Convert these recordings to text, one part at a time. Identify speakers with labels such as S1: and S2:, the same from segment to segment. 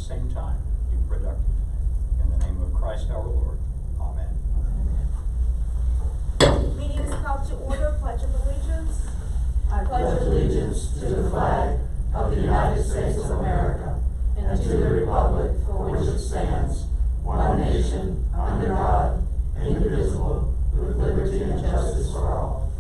S1: same time be productive. In the name of Christ our Lord. Amen.
S2: Meeting is called to order. Pledge of Allegiance.
S3: I pledge allegiance to the flag of the United States of America and to the republic for which it stands, one nation, under God, indivisible, with liberty and justice for all.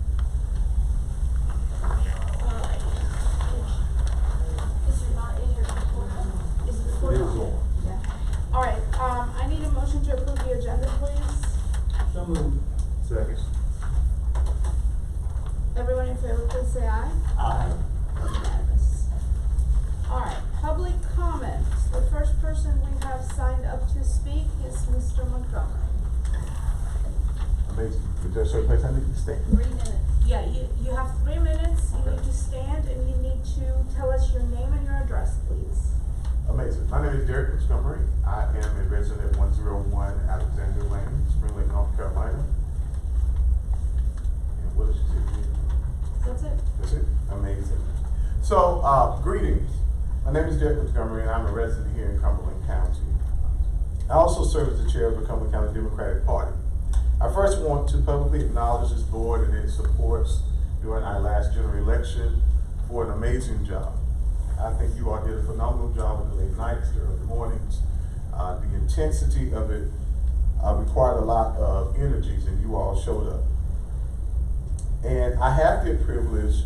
S2: All right, I need a motion to approve the agenda, please.
S4: So moved.
S5: Second.
S2: Everyone in favor, please say aye.
S1: Aye.
S2: Unanimous. All right, public comments. The first person we have signed up to speak is Mr. Montgomery.
S5: Amazing. Is there a certain place I need to stay?
S2: 3 minutes. Yeah, you have 3 minutes. You need to stand and you need to tell us your name and your address, please.
S5: Amazing. My name is Derek Montgomery. I am a resident at 101 Alexander Lane, Spring Lake, North Carolina. And what did she say?
S2: That's it.
S5: That's it? Amazing. So, greetings. My name is Derek Montgomery and I'm a resident here in Cumberland County. I also serve as the chair of the Cumberland County Democratic Party. I first want to publicly acknowledge this board and its supports during our last general election for an amazing job. I think you all did a phenomenal job in the late nights, the early mornings. The intensity of it required a lot of energies and you all showed up. And I have the privilege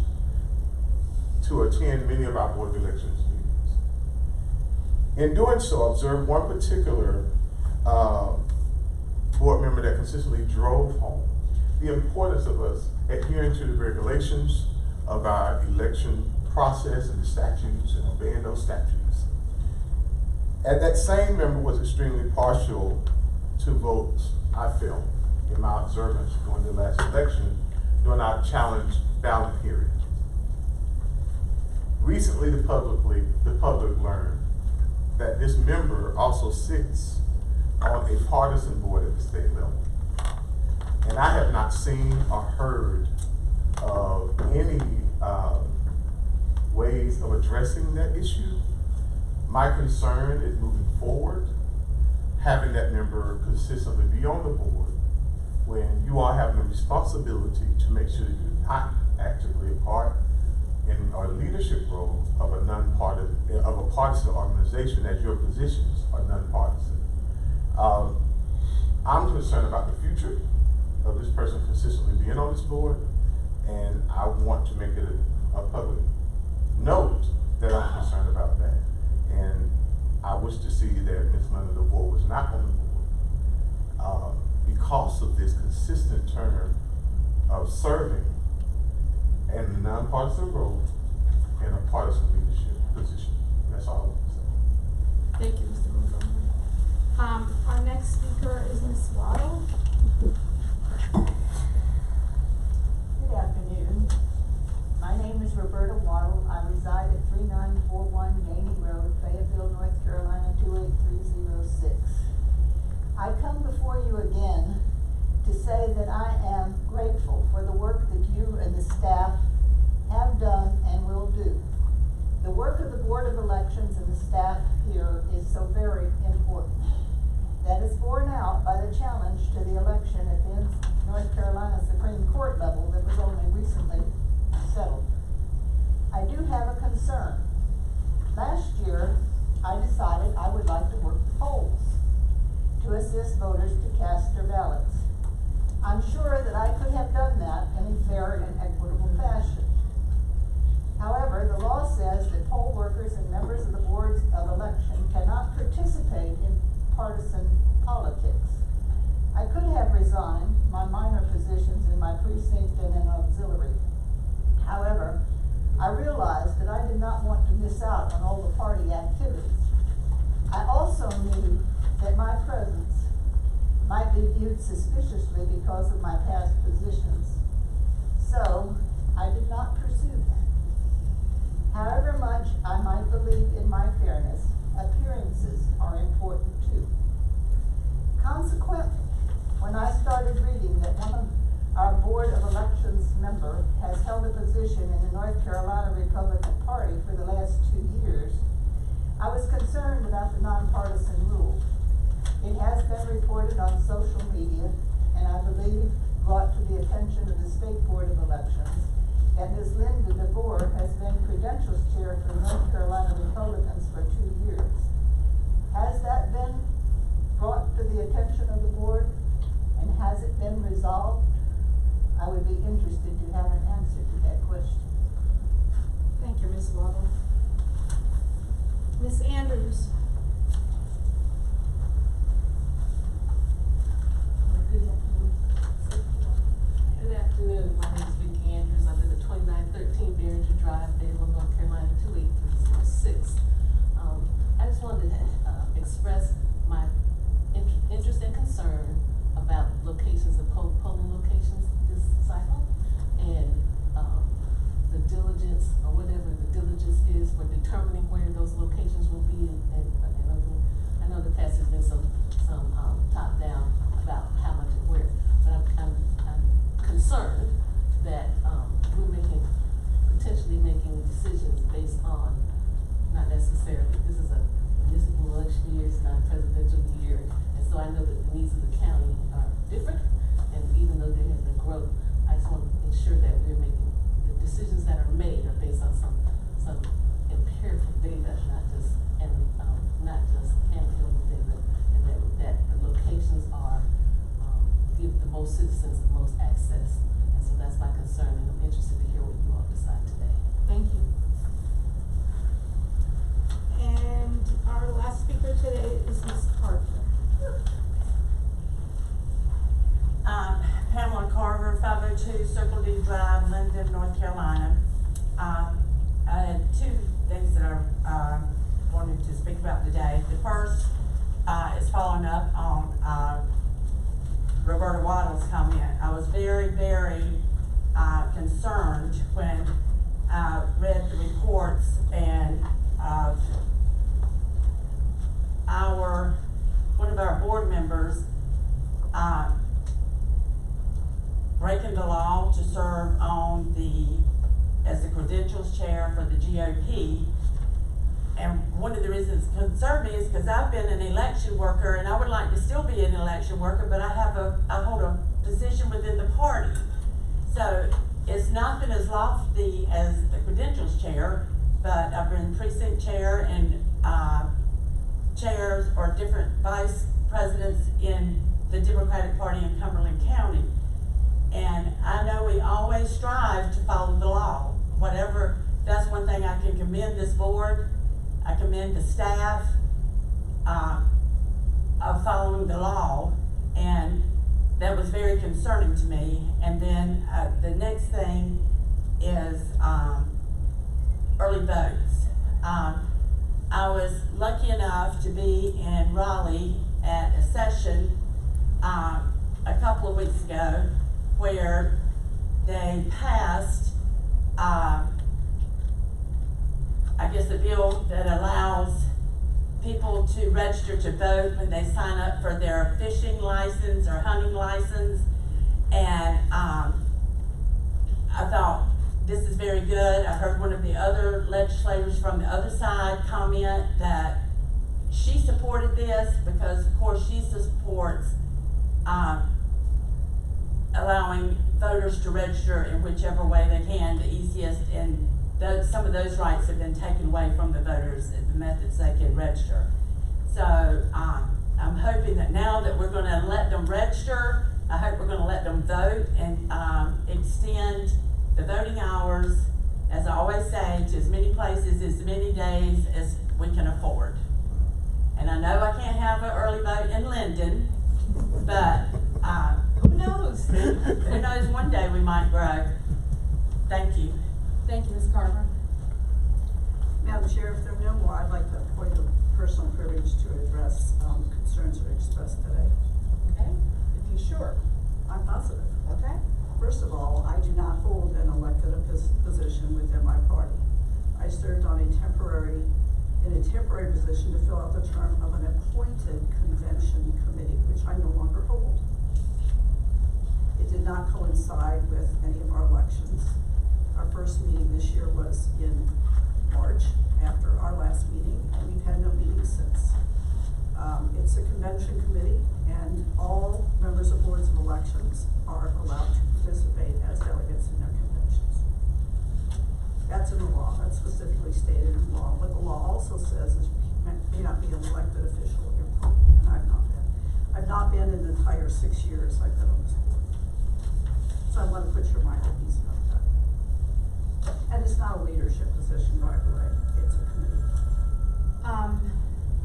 S5: to attend many of our board of elections meetings. In doing so, I observed one particular board member that consistently drove home the importance of us adhering to the regulations of our election process and the statutes and obeying those statutes. And that same member was extremely partial to votes, I felt, in my observance during the last election, during our challenge ballot period. Recently, the public learned that this member also sits on a partisan board at the state level. And I have not seen or heard of any ways of addressing that issue. My concern is moving forward, having that member consistently be on the board when you all have the responsibility to make sure that you're not actively a part in our leadership role of a partisan organization, as your positions are nonpartisan. I'm concerned about the future of this person consistently being on this board, and I want to make it a public note that I'm concerned about that. And I wish to see that Ms. Linda DeVore was not on the board because of this consistent term of serving in a nonpartisan role in a partisan leadership position. That's all I want to say.
S2: Thank you, Mr. Montgomery. Our next speaker is Ms. Waddle.
S3: Good afternoon. My name is Roberta Waddle. I reside at 3941 Gainey Road, Fayetteville, North Carolina 28306. I come before you again to say that I am grateful for the work that you and the staff have done and will do. The work of the Board of Elections and the staff here is so very important. That is borne out by the challenge to the election at the North Carolina Supreme Court level that was only recently settled. I do have a concern. Last year, I decided I would like to work the polls to assist voters to cast their ballots. I'm sure that I could have done that in a fair and equitable fashion. However, the law says that poll workers and members of the boards of election cannot participate in partisan politics. I could have resigned my minor positions in my precinct and in auxiliary. However, I realized that I did not want to miss out on all the party activities. I also knew that my presence might be viewed suspiciously because of my past positions. So, I did not pursue that. However much I might believe in my fairness, appearances are important too. Consequently, when I started reading that one of our Board of Elections member has held a position in the North Carolina Republican Party for the last 2 years, I was concerned about the nonpartisan rule. It has been reported on social media, and I believe brought to the attention of the State Board of Elections, and Ms. Linda DeVore has been credentials chair for North Carolina Republicans for 2 years. Has that been brought to the attention of the board, and has it been resolved? I would be interested to have an answer to that question.
S2: Thank you, Ms. Waddle. Ms. Andrews?
S4: Good afternoon. Good afternoon. My name is Vicki Andrews. I live at 2913 Barringer Drive, Fayetteville, North Carolina, 28306. I just wanted to express my interest and concern about locations of polling locations this cycle, and the diligence, or whatever the diligence is for determining where those locations will be. And I know in the past there's been some top down about how much and where, but I'm concerned that we're potentially making decisions based on not necessarily, this is a municipal election year, it's not a presidential year, and so I know that the needs of the county are different, and even though there has been growth, I just want to ensure that we're making the decisions that are made are based on some empirical data, not just anecdotal data, and that the locations are give the most citizens the most access. And so that's my concern, and I'm interested to hear what you all decide today.
S2: Thank you. And our last speaker today is Ms. Carter.
S6: Pamela Carver, 502 Circle D Drive, Linden, North Carolina. I had two things that I wanted to speak about today. The first is following up on Roberta Waddle's comment. I was very, very concerned when I read the reports and one of our board members breaking the law to serve on as the credentials chair for the GOP. And one of the reasons it concerned me is because I've been an election worker, and I would like to still be an election worker, but I hold a position within the party. So it's not been as lofty as the credentials chair, but I've been precinct chair and chairs or different vice presidents in the Democratic Party in Cumberland County. And I know we always strive to follow the law. That's one thing I can commend this board. I commend the staff of following the law, and that was very concerning to me. And then the next thing is early votes. I was lucky enough to be in Raleigh at a session a couple of weeks ago where they passed I guess a bill that allows people to register to vote when they sign up for their fishing license or hunting license. And I thought, this is very good. I heard one of the other legislators from the other side comment that she supported this because, of course, she supports allowing voters to register in whichever way they can, the easiest, and some of those rights have been taken away from the voters, the methods they can register. So I'm hoping that now that we're going to let them register, I hope we're going to let them vote and extend the voting hours, as I always say, to as many places, as many days as we can afford. And I know I can't have an early vote in Linden, but
S2: Who knows?
S6: who knows, one day we might grow. Thank you.
S2: Thank you, Ms. Carver.
S7: Madam Chair, if there are no more, I'd like to appoint a personal privilege to address concerns that are expressed today.
S2: Okay, if you're sure.
S7: I'm positive.
S2: Okay.
S7: First of all, I do not hold an elected position within my party. I served in a temporary position to fill out the term of an appointed convention committee, which I no longer hold. It did not coincide with any of our elections. Our first meeting this year was in March, after our last meeting, and we've had It's a convention committee, and all members of boards of elections are allowed to participate as delegates in their conventions. That's in the law, that's specifically stated in law. What the law also says is you may not be an elected official at your point, and I've not been. I've not been in the entire 6 years I've been on this board. So I want to put your mind at ease about that. And it's not a leadership position, by the way, it's a committee.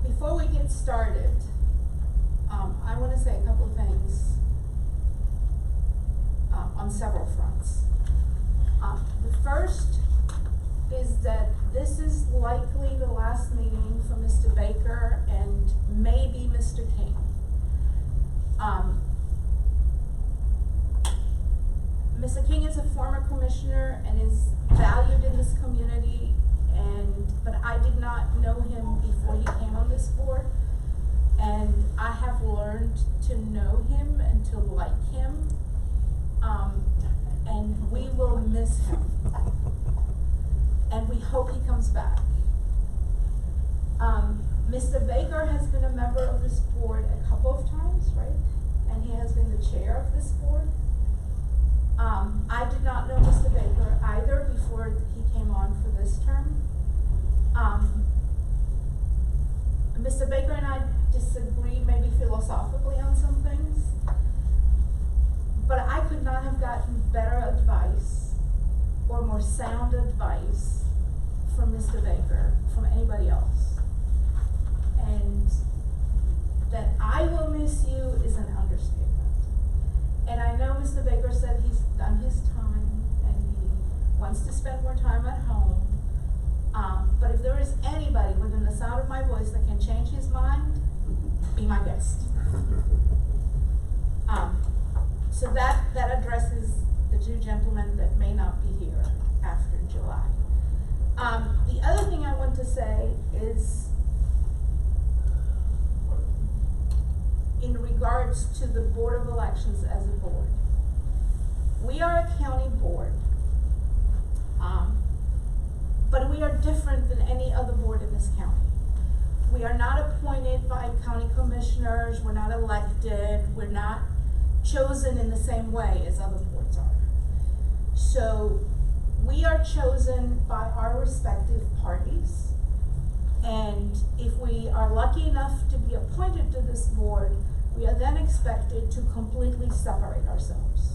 S2: Before we get started, I wanna say a couple of things, on several fronts. The first is that this is likely the last meeting for Mr. Baker and maybe Mr. King. Mr. King is a former commissioner and is valued in this community, but I did not know him before he came on this board. And I have learned to know him and to like him, and we will miss him. And we hope he comes back. Mr. Baker has been a member of this board a couple of times, right? And he has been the chair of this board. I did not know Mr. Baker either before he came on for this term. Mr. Baker and I disagree maybe philosophically on some things, but I could not have gotten better advice or more sound advice from Mr. Baker from anybody else. And that I will miss you is an understatement. And I know Mr. Baker said he's done his time and he wants to spend more time at home. But if there is anybody within the sound of my voice that can change his mind, be my guest. So that addresses the two gentlemen that may not be here after July. The other thing I want to say is in regards to the Board of Elections as a board. We are a county board, but we are different than any other board in this county. We are not appointed by county commissioners, we're not elected, we're not chosen in the same way as other boards are. So we are chosen by our respective parties, and if we are lucky enough to be appointed to this board, we are then expected to completely separate ourselves.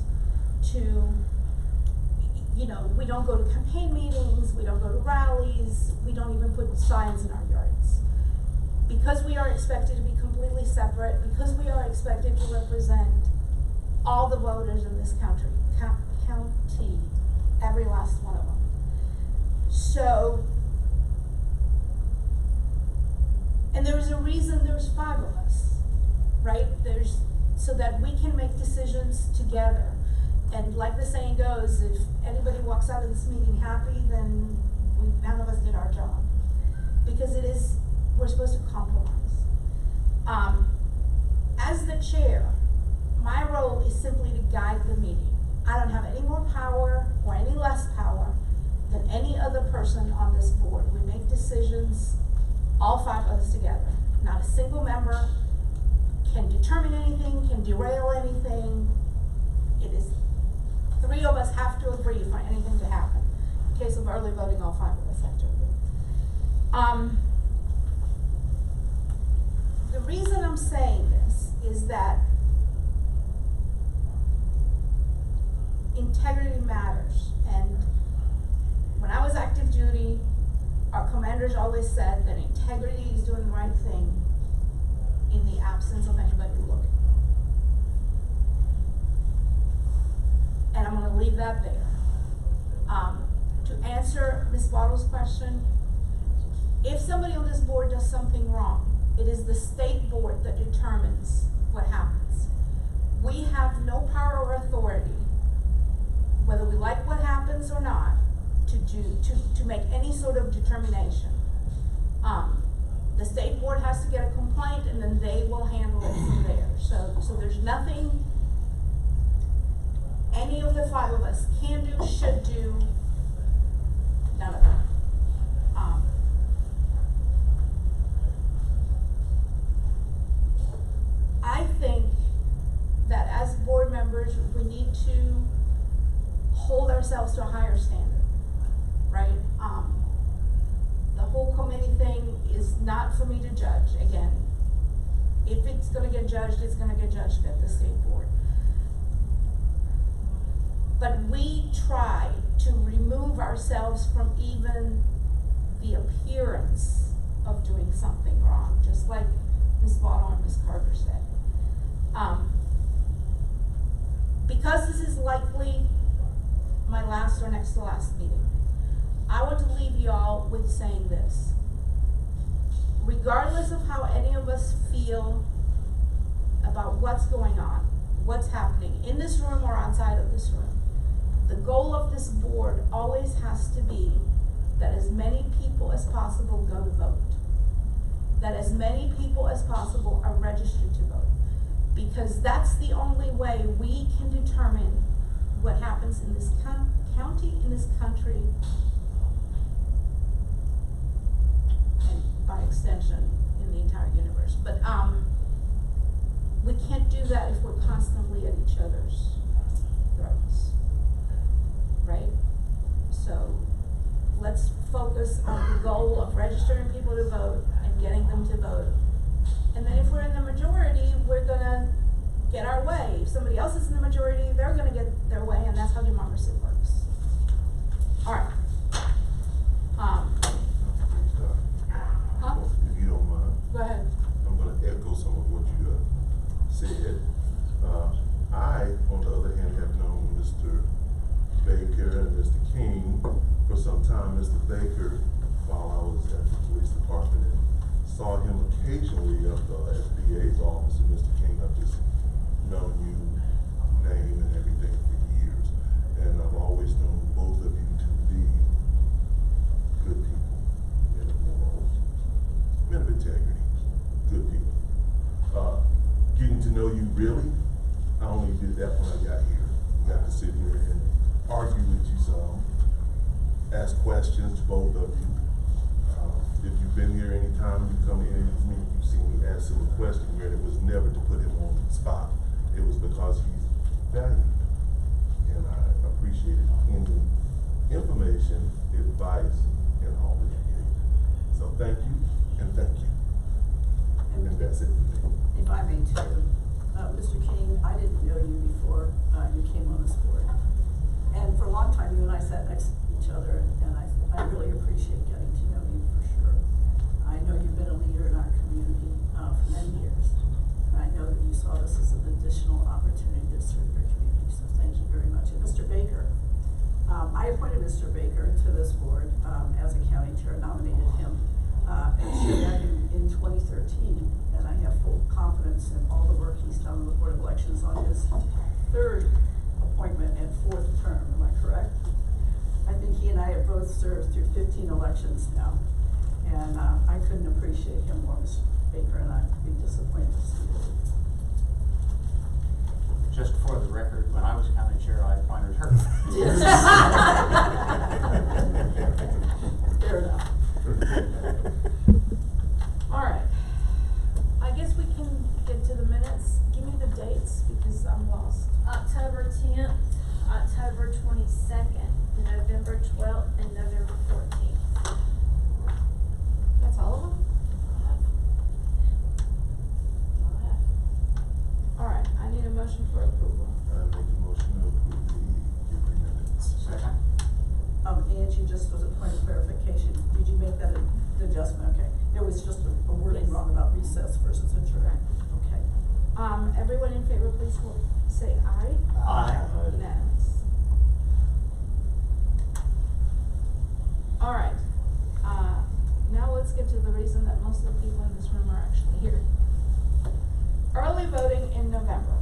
S2: We don't go to campaign meetings, we don't go to rallies, we don't even put signs in our yards. Because we are expected to be completely separate, because we are expected to represent all the voters in this county, every last one of them. So, and there is a reason there's 5 of us, right? So that we can make decisions together. And like the saying goes, if anybody walks out of this meeting happy, then none of us did our job. Because we're supposed to compromise. As the chair, my role is simply to guide the meeting. I don't have any more power or any less power than any other person on this board. We make decisions, all 5 of us together. Not a single member can determine anything, can derail anything. It is 3 of us have to agree for anything to happen. In case of early voting, all 5 of us have to agree. The reason I'm saying this is that integrity matters. And when I was active duty, our commanders always said that integrity is doing the right thing in the absence of anybody looking. And I'm gonna leave that there. To answer Ms. Bottle's question, if somebody on this board does something wrong, it is the state board that determines what happens. We have no power or authority, whether we like what happens or not, to make any sort of determination. The state board has to get a complaint and then they will handle it from there. So there's nothing any of the 5 of us can do, should do, none of that. not for me to judge, again. If it's gonna get judged, it's gonna get judged at the state board. But we try to remove ourselves from even the appearance of doing something wrong, just like Ms. Waddle and Ms. Carter said. Because this is likely my last or next to last meeting, I want to leave y'all with saying this. Regardless of how any of us feel about what's going on, what's happening in this room or outside of this room, the goal of this board always has to be that as many people as possible go to vote. That as many people as possible are registered to vote. Because that's the only way we can determine what happens in this county, in this country, and by extension, in the entire universe. But we can't do that if we're constantly at each other's throats, right? So let's focus on the goal of registering people to vote and getting them to vote. And then if we're in the majority, we're gonna get our way. If somebody else is in the majority, they're gonna get their way, and that's how democracy works. All right. Huh?
S8: If you don't mind,
S2: Go ahead.
S8: I'm gonna echo some of what you said. I, on the other hand, have known Mr. Baker and Mr. King for some time. Mr. Baker, while I was at the police department, and saw him occasionally up at the DA's office. And Mr. King, I've just known you, name and everything for years. And I've always known both of you to be good people, men of morals, men of integrity, good people. Getting to know you really, I only did that when I got here. Got to sit here and argue with you some, ask questions to both of you. If you've been here any time, you come to any of these meetings, you've seen me ask him a question where it was never to put him on the spot. It was because he's valued. And I appreciated any information, advice, and all that you gave. So thank you, and thank you. And that's it for me.
S7: If I may too, Mr. King, I didn't know you before you came on this board. And for a long time, you and I sat next to each other, and I really appreciate getting to know you for sure. I know you've been a leader in our community for many years, and I know that you saw this as an additional opportunity to serve your community, so thank you very much. And Mr. Baker, I appointed Mr. Baker to this board as a county chair, nominated him, and chaired that in 2013, and I have full confidence in all the work he's done on the Board of Elections on his third appointment and fourth term, am I correct? I think he and I have both served through 15 elections now, and I couldn't appreciate him more, Mr. Baker, and I'd be disappointed to see you.
S1: Just for the record, when I was county chair, I appointed her.
S7: Fair enough.
S2: All right. I guess we can get to the minutes. Give me the dates because I'm lost.
S9: October 10th, October 22nd, November 12th, and November 14th.
S2: That's all of them? All right, I need a motion for approval.
S8: I make a motion to approve the given minutes.
S1: Second.
S7: Angie, just as a point of clarification, did you make that adjustment? Okay. There was just a wording
S2: Yes.
S7: wrong about recess versus adjourn. Okay.
S2: Everyone in favor, please say aye.
S1: Aye.
S2: Unanimous. All right, now let's get to the reason that most of the people in this room are actually here. Early voting in November.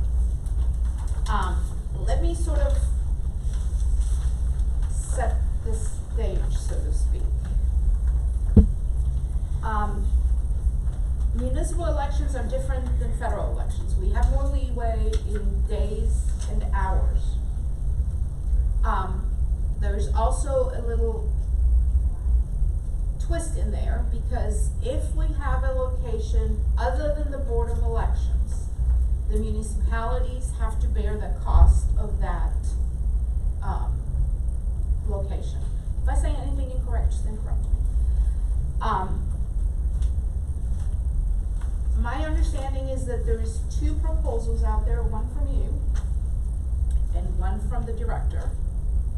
S2: Let me sort of set the stage, so to speak. Municipal elections are different than federal elections. We have more leeway in days and hours. There's also a little twist in there because if we have a location other than the Board of Elections, the municipalities have to bear the cost of that location. If I say anything incorrect, just interrupt me. that there's two proposals out there, one from you and one from the director.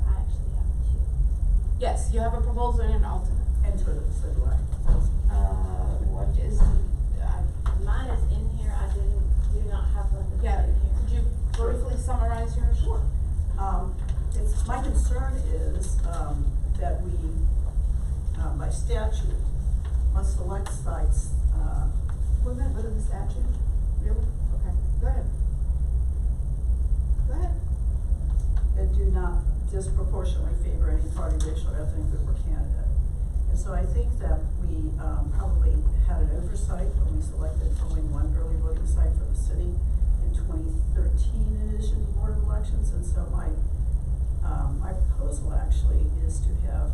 S9: I actually have two.
S2: Yes, you have a proposal and an alternate.
S7: And so do I.
S2: What is,
S9: Mine is in here, I do not have one that's
S2: yeah,
S9: in here.
S2: could you briefly summarize yours? Sure.
S7: My concern is, that we, by statute, must select sites,
S2: We're gonna go to the statute, really? Okay, go ahead. Go ahead.
S7: that do not disproportionately favor any party, racial, or ethnic group or candidate. And so I think that we, probably had an oversight when we selected only one early voting site for the city in 2013 in addition to the Board of Elections. And so my proposal actually is to have,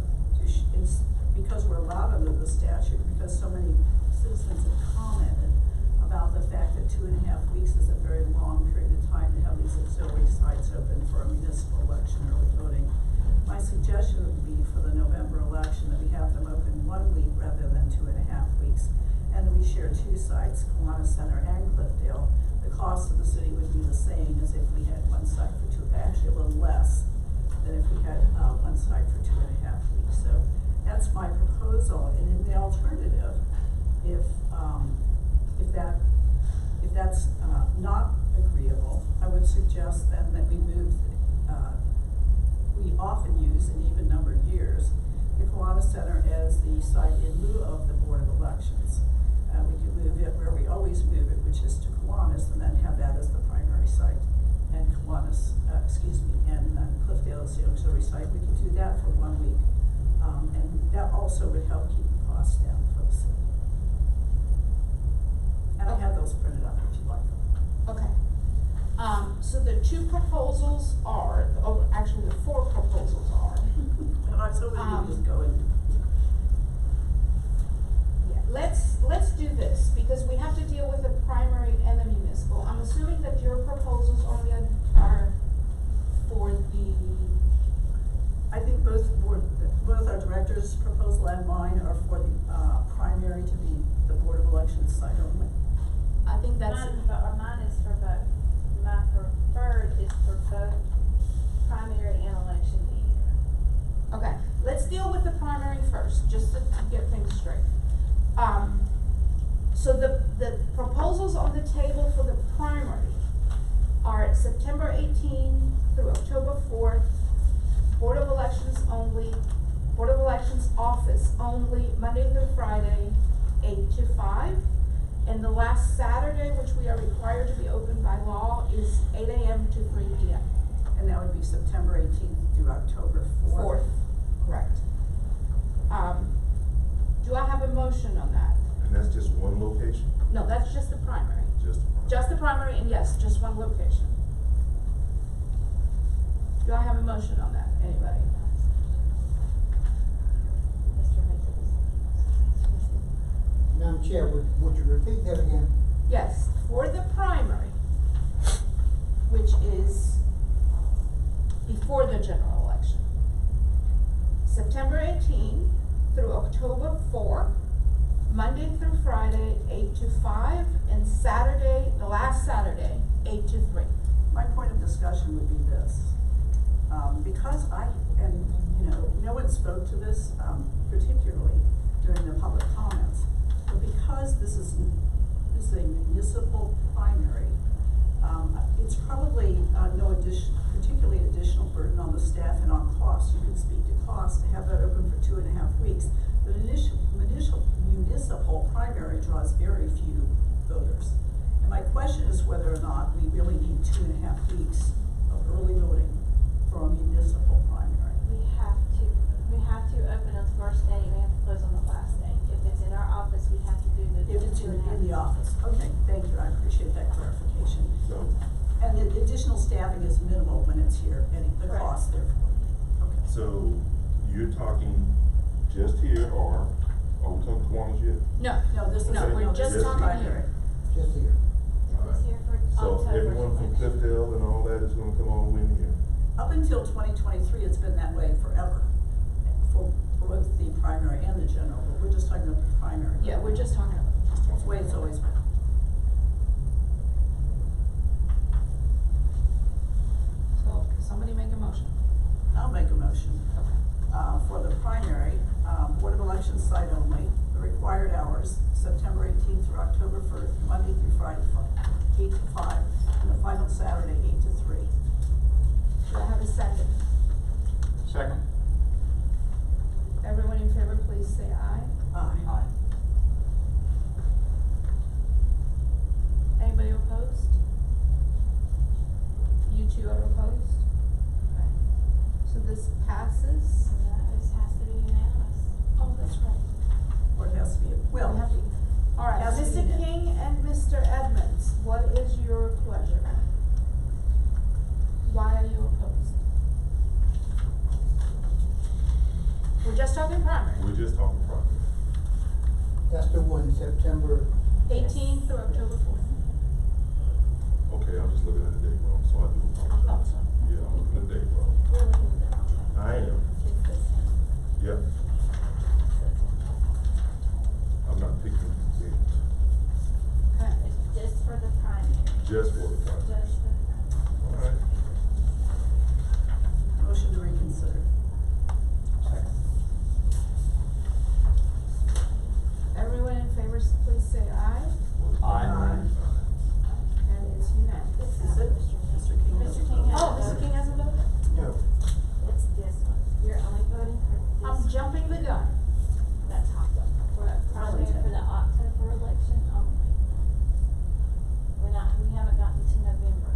S7: because we're allowed under the statute, because so many citizens have commented about the fact that 2.5 weeks is a very long period of time to have these auxiliary sites open for a municipal election early voting. My suggestion would be for the November election that we have them open 1 week rather than 2.5 weeks. And that we share two sites, Kiwanis Center and Cliffdale. The cost of the city would be the same as if we had one site for actually a little less than if we had one site for 2.5 weeks. So that's my proposal. And in the alternative, if that's not agreeable, I would suggest then that we move, we often use in even numbered years, the Kiwanis Center as the site in lieu of the Board of Elections. We could move it where we always move it, which is to Kiwanis, and then have that as the primary site. And Kiwanis, and Cliffdale as the auxiliary site. We could do that for 1 week. And that also would help keep the costs down for the city. And I have those printed up if you'd like them.
S2: Okay. So the two proposals are, actually the four proposals are.
S7: And I was hoping you could just go and.
S2: Yeah, let's do this, because we have to deal with the primary and the municipal. I'm assuming that your proposals only are for the,
S7: I think both our director's proposal and mine are for the, primary to be the Board of Elections site only.
S2: I think that's.
S9: Mine is for both. My preferred is for both primary and election year.
S2: Okay, let's deal with the primary first, just to get things straight. So the proposals on the table for the primary are September 18 through October 4th, Board of Elections only, Board of Elections office only, Monday through Friday, 8 to 5. And the last Saturday, which we are required to be open by law, is 8 a.m. to 3 p.m.
S7: And that would be September 18th through October 4th.
S2: Correct. Do I have a motion on that?
S8: And that's just one location?
S2: No, that's just the primary.
S8: Just
S2: The primary, and yes, just one location. Do I have a motion on that? Anybody?
S9: Mr. Mason.
S10: Madam Chair, would you repeat that again?
S2: Yes, for the primary, which is before the general election. September 18 through October 4, Monday through Friday, 8 to 5, and Saturday, the last Saturday, 8 to 3.
S7: My point of discussion would be this. Because no one spoke to this, particularly during the public comments, but because this is a municipal primary, it's probably no particularly additional burden on the staff and on costs. You can speak to costs to have that open for 2.5 weeks. The municipal primary draws very few voters. And my question is whether or not we really need 2.5 weeks of early voting for a municipal primary.
S9: We have to open on the first day, we have to close on the last day. If it's in our office, we have to do the.
S7: If it's in the office. Okay, thank you, I appreciate that clarification.
S8: So,
S7: And the additional staffing is minimal when it's here, and the
S9: Correct.
S7: cost therefore. Okay.
S8: so you're talking just here, or are we talking Kiwanis yet?
S2: No,
S7: No, this is.
S2: No, we're just
S7: this is
S2: talking
S7: primary.
S2: here.
S10: Just here.
S9: It's here for
S8: So
S9: October.
S8: everyone from Cliffdale and all that is gonna come all the way in here?
S7: Up until 2023, it's been that way forever, for both the primary and the general, but we're just talking about the primary.
S2: Yeah, we're just talking about.
S7: That's the way it's always been. motion. For the primary, Board of Elections site only, the required hours, September 18th through October 1st, Monday through Friday, 8 to 5, and the final Saturday, 8 to 3.
S2: Do I have a second?
S1: Second.
S2: Everyone in favor, please say aye.
S7: Aye.
S2: Anybody opposed? You two are opposed? Okay. So this passes?
S9: This has to be unanimous.
S2: Oh, that's right.
S7: Or it has to be, well,
S2: We have to- All right,
S7: Has to be
S2: Mr.
S7: unanimous.
S2: King and Mr. Edmonds, what is your pleasure? Why are you opposed? We're just talking primary,
S8: We're just talking primary.
S10: That's the one, September,
S2: 18th through October 4th.
S8: Okay, I'm just looking at the date wrong, so I do apologize.
S2: so.
S8: Yeah, I'm looking at the date wrong.
S9: We're looking at the wrong one.
S8: I am,
S9: It's this one.
S8: yep, I'm not picking it,
S2: Okay.
S9: It's just for the primary.
S8: just for the primary.
S9: Just for the primary.
S8: All right.
S7: motion to reconsider.
S2: Everyone in favor, please say aye,
S1: Aye.
S2: and it's unanimous.
S7: Is it? Mr. King.
S9: Mr.
S7: doesn't
S9: King
S7: vote.
S9: has-
S2: Oh, Mr. King hasn't voted?
S10: no,
S9: It's this one. You're only voting for this.
S2: I'm jumping the gun.
S9: That's hot one. For a primary for the October election only. We haven't gotten to November.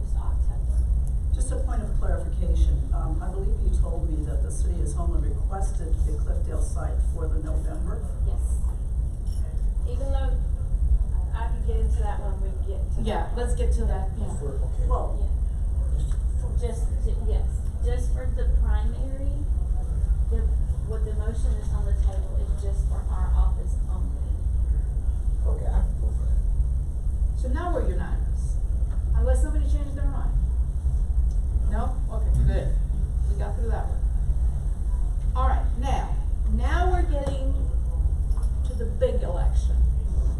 S9: Just October.
S7: Just a point of clarification, I believe you told me that the city has only requested the Cliffdale site for the November.
S9: Yes. Even though I could get into that when we get to that.
S2: Yeah, let's get to that, yeah.
S10: for, okay.
S7: Well,
S9: Yeah. Yes, just for the primary, what the motion is on the table is just for our office only.
S10: Okay, I can go for that.
S2: So now we're unanimous, unless somebody changed their mind. No? Okay, good. We got through that one. All right, now we're getting to the big election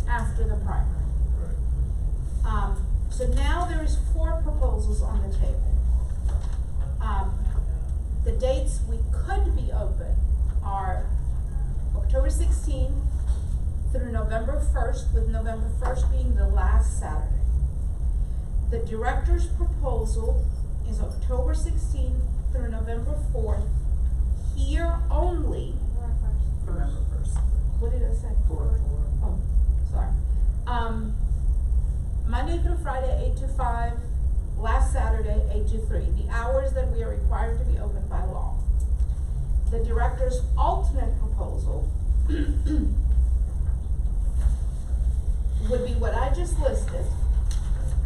S2: after the primary.
S8: Right.
S2: So now there's 4 proposals on the table. The dates we could be open are October 16th through November 1st, with November 1st being the last Saturday. The director's proposal is October 16th through November 4th, here only.
S7: November 1st.
S2: What did I say? Oh, sorry. Monday through Friday, 8 to 5, last Saturday, 8 to 3, the hours that we are required to be open by law. The director's alternate proposal would be what I just listed,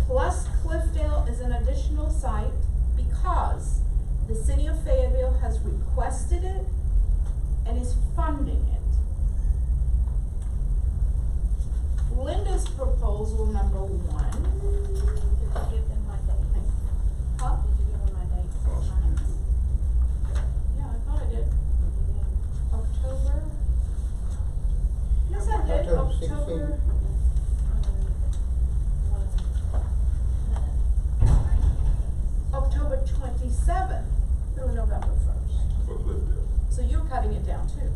S2: plus Cliffdale is an additional site because the city of Fayetteville has requested it and is funding it. Linda's proposal number 1.
S9: Did you give them my dates?
S2: Huh?
S9: Did you give them my dates?
S2: Yeah, I thought I did. October. Yes, I did.
S10: October
S2: October.
S10: 16th.
S2: October 27th through November 1st.
S8: For Cliffdale.
S2: So you're cutting it down too.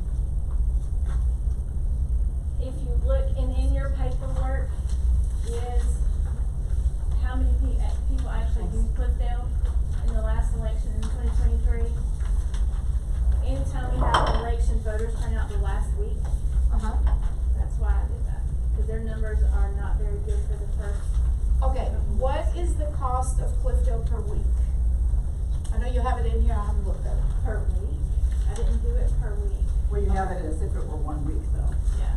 S9: If you look, in your paperwork is how many people actually used Cliffdale in the last election in 2023. Anytime we have an election, voters turn out the last week.
S2: Uh-huh.
S9: That's why I did that, because their numbers are not very good for the first.
S2: Okay, what is the cost of Cliffdale per week? I know you have it in here, I haven't looked at it.
S9: Per week. I didn't do it per week.
S7: Well, you have it as if it were 1 week though.
S9: Yeah.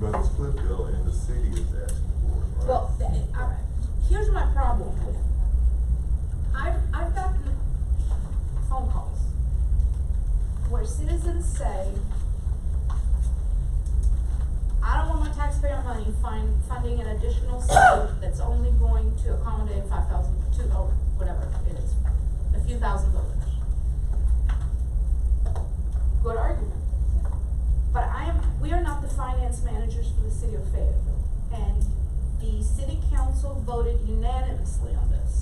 S8: But it's Cliffdale and the city is asking for it, right?
S2: Well, here's my problem with it. I've gotten phone calls where citizens say, I don't want my taxpayer money funding an additional site that's only going to accommodate 5,000, or whatever it is, a few thousand voters. Good argument. But we are not the finance managers for the city of Fayetteville, and the city council voted unanimously on this.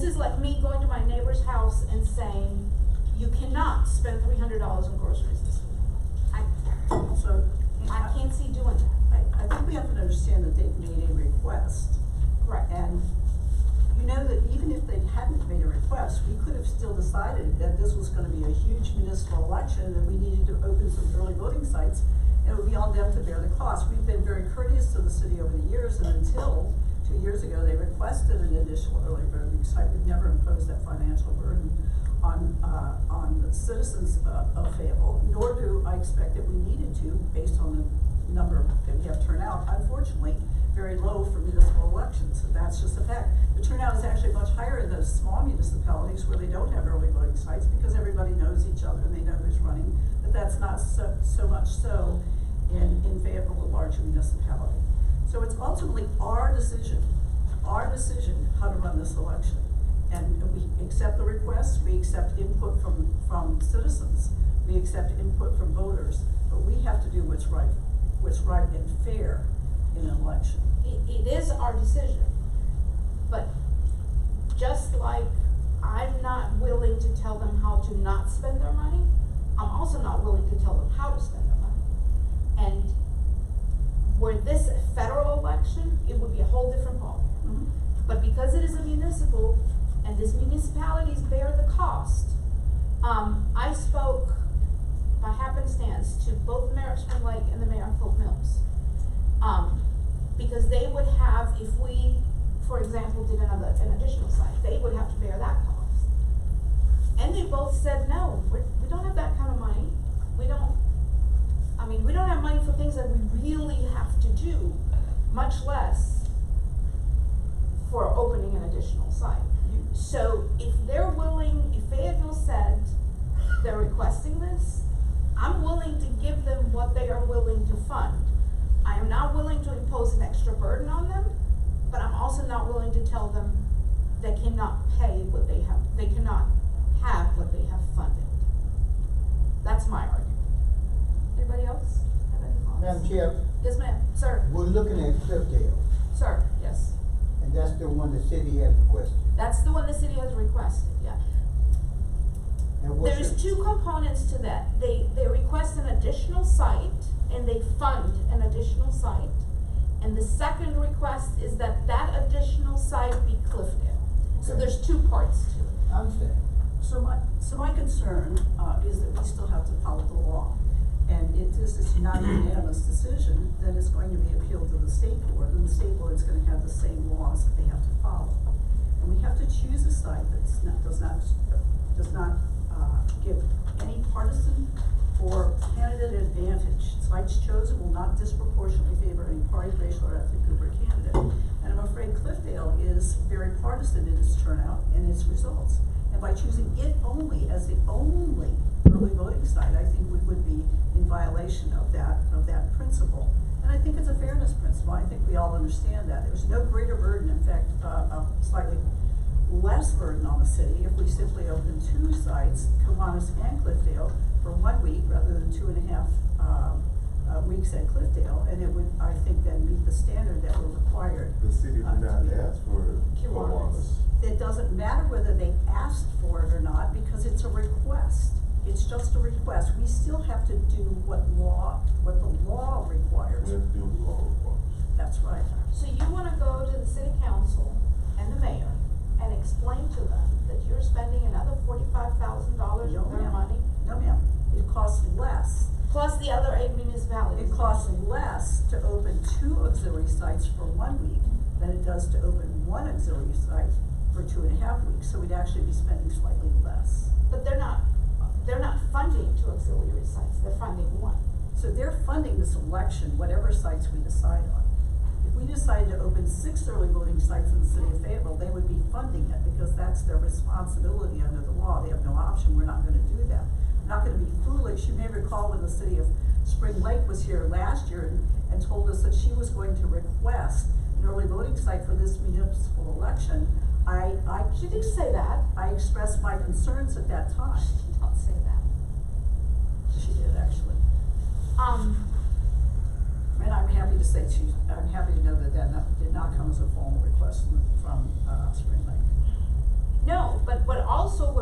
S2: This is like me going to my neighbor's house and saying, you cannot spend $300 on groceries this week.
S7: So,
S2: I can't see doing that.
S7: I think we have to understand that they've made a request.
S2: Correct.
S7: And you know that even if they hadn't made a request, we could have still decided that this was gonna be a huge municipal election, that we needed to open some early voting sites, and it would be on them to bear the cost. We've been very courteous to the city over the years, and until 2 years ago, they requested an additional early voting site. We've never imposed that financial burden on the citizens of Fayetteville, nor do I expect that we needed to, based on the number that we have turnout. Unfortunately, very low for municipal elections, and that's just a fact. The turnout is actually much higher in those small municipalities where they don't have early voting sites, because everybody knows each other and they know who's running, but that's not so much so in Fayetteville, a larger municipality. So it's ultimately our decision how to run this election. And we accept the requests, we accept input from citizens, we accept input from voters, but we have to do what's right and fair in an election.
S2: It is our decision, but just like I'm not willing to tell them how to not spend their money, I'm also not willing to tell them how to spend their money. And were this a federal election, it would be a whole different ballgame.
S7: Mhm.
S2: But because it is a municipal, and these municipalities bear the cost, I spoke by happenstance to both the mayor of Spring Lake and the mayor of Hope Mills. Because they would have, if we, for example, did an additional site, they would have to bear that cost. And they both said, no, we don't have that kind of money. We don't have money for things that we really have to do, much less for opening an additional site. So if they're willing, if Fayetteville said they're requesting this, I'm willing to give them what they are willing to fund. I am not willing to impose an extra burden on them, but I'm also not willing to tell them they cannot pay what they cannot have what they have funded. That's my argument. Anybody else have any thoughts?
S10: Madam Chair,
S2: Yes, ma'am. Sir.
S10: we're looking at Cliffdale,
S2: Sir, yes.
S10: and that's the one the city has requested.
S2: That's the one the city has requested, yeah.
S10: And what's
S2: There's
S10: the-
S2: two components to that. They request an additional site, and they fund an additional site. And the second request is that that additional site be Cliffdale. So
S10: Okay.
S2: there's two parts to it.
S10: I understand.
S7: So my concern, is that we still have to follow the law. And if this is not a unanimous decision, then it's going to be appealed to the state board, and the state board is gonna have the same laws that they have to follow. And we have to choose a site that does not give any partisan or candidate advantage. Sites chosen will not disproportionately favor any party, racial, or ethnic group or candidate. And I'm afraid Cliffdale is very partisan in its turnout and its results. And by choosing it only as the only early voting site, I think we would be in violation of that principle. And I think it's a fairness principle. I think we all understand that. There's no greater burden, in fact, slightly less burden on the city if we simply open two sites, Kiwanis and Cliffdale, for 1 week rather than 2.5 weeks at Cliffdale, and it would, I think, then meet the standard that we're required.
S8: The city did not
S7: to meet.
S8: ask for Kiwanis.
S7: It doesn't matter whether they asked for it or not, because it's a request. It's just a request. We still have to do what the law requires.
S8: We have to do what the law requires.
S7: That's right.
S2: So you wanna go to the city council and the mayor and explain to them that you're spending another $45,000
S7: No,
S2: of their
S7: ma'am.
S2: money,
S7: No, ma'am. It costs less.
S2: plus the other 8 municipalities.
S7: It costs less to open 2 auxiliary sites for 1 week than it does to open 1 auxiliary site for 2.5 weeks. So we'd actually be spending slightly less.
S2: But they're not funding 2 auxiliary sites, they're funding 1.
S7: So they're funding this election, whatever sites we decide on. If we decided to open 6 early voting sites in the city of Fayetteville, they would be funding it because that's their responsibility under the law. They have no option. We're not gonna do that. We're not gonna be foolish. You may recall when the city of Spring Lake was here last year and told us that she was going to request an early voting site for this municipal election.
S2: She didn't say that.
S7: I expressed my concerns at that time.
S2: She did not say that.
S7: She did, actually. And I'm happy to know that that did not come as a formal request from Spring Lake.
S2: No, but what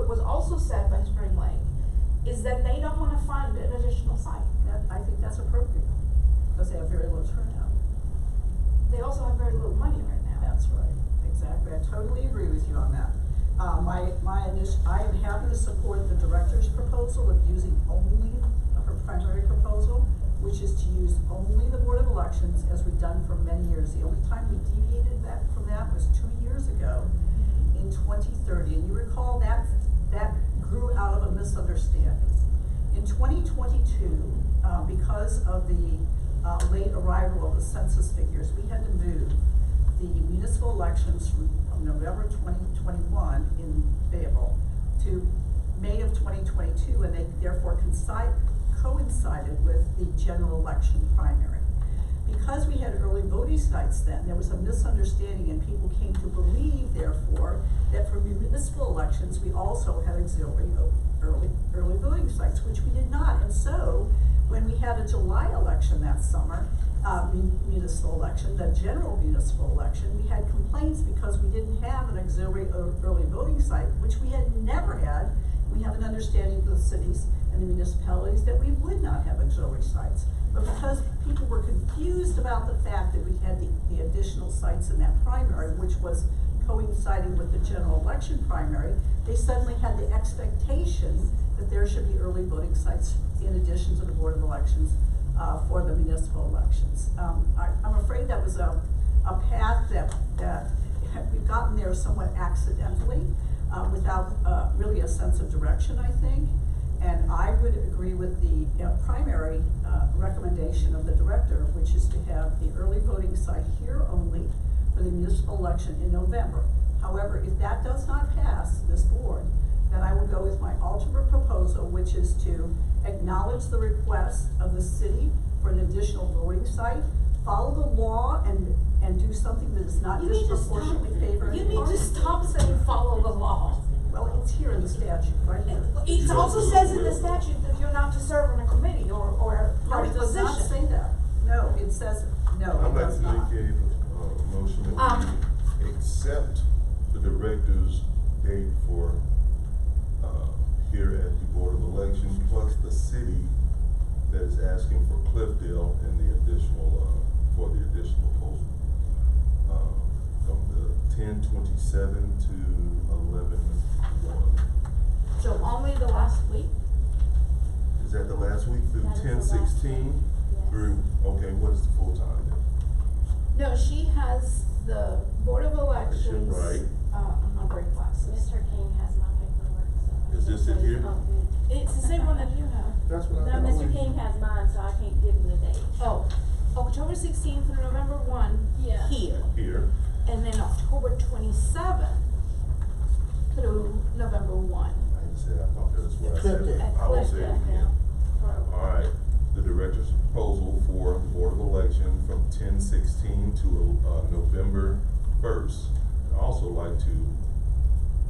S2: was also said by Spring Lake is that they don't wanna fund an additional site.
S7: I think that's appropriate, because they have very low turnout.
S2: They also have very little money right now.
S7: That's right, exactly, I totally agree with you on that. I am happy to support the director's proposal of using only her primary proposal, which is to use only the Board of Elections, as we've done for many years. The only time we deviated from that was 2 years ago in 2030, and you recall that grew out of a misunderstanding. In 2022, because of the late arrival of the census figures, we had to move the municipal elections from November 2021 in Fayetteville to May of 2022, and they therefore coincided with the general election primary. Because we had early voting sites then, there was a misunderstanding, and people came to believe, therefore, that for municipal elections, we also had auxiliary early voting sites, which we did not. And so, when we had a July election that summer, municipal election, the general municipal election, we had complaints because we didn't have an auxiliary early voting site, which we had never had. We have an understanding of the cities and the municipalities that we would not have auxiliary sites. But because people were confused about the fact that we had the additional sites in that primary, which was coinciding with the general election primary, they suddenly had the expectation that there should be early voting sites in addition to the Board of Elections for the municipal elections. I'm afraid that was a path that we've gotten there somewhat accidentally, without really a sense of direction, I think. And I would agree with the primary recommendation of the director, which is to have the early voting site here only for the municipal election in November. However, if that does not pass this board, then I will go with my alternate proposal, which is to acknowledge the request of the city for an additional voting site, follow the law, and do something that is not disproportionately favoring.
S2: You need to stop saying follow the law.
S7: Well, it's here in the statute, right here.
S2: It also says in the statute that you're not to serve on a committee or
S7: No,
S2: party
S7: it does
S2: position.
S7: not say that. No, it says, no,
S8: I'd
S7: it
S8: like
S7: does
S8: to
S7: not.
S8: make a motion that we accept the director's date for, here at the Board of Elections, plus the city that is asking for Cliffdale and the additional, for the additional proposal. From the 10/27 to 11/1.
S2: So only the last week?
S8: Is that the last week through
S9: That is the last
S8: 10/16
S9: week, yes.
S8: through, okay, what is the full time then?
S2: No, she has the Board of Elections.
S8: Right.
S2: I'm not very glasses.
S9: Mr. King has my paperwork, so.
S8: Is this it here?
S2: It's the same one that you have.
S8: That's what
S9: No, Mr. King has mine, so I can't give him the date.
S2: Oh, October 16th through November 1
S9: Yeah.
S2: here.
S8: Here.
S2: And then October 27th through November 1.
S8: I said, I thought that was what I
S10: Cliff
S8: said.
S10: Day.
S8: I will say it again.
S9: For-
S8: All right, the director's proposal for the Board of Election from 10/16 to, November 1st. I'd also like to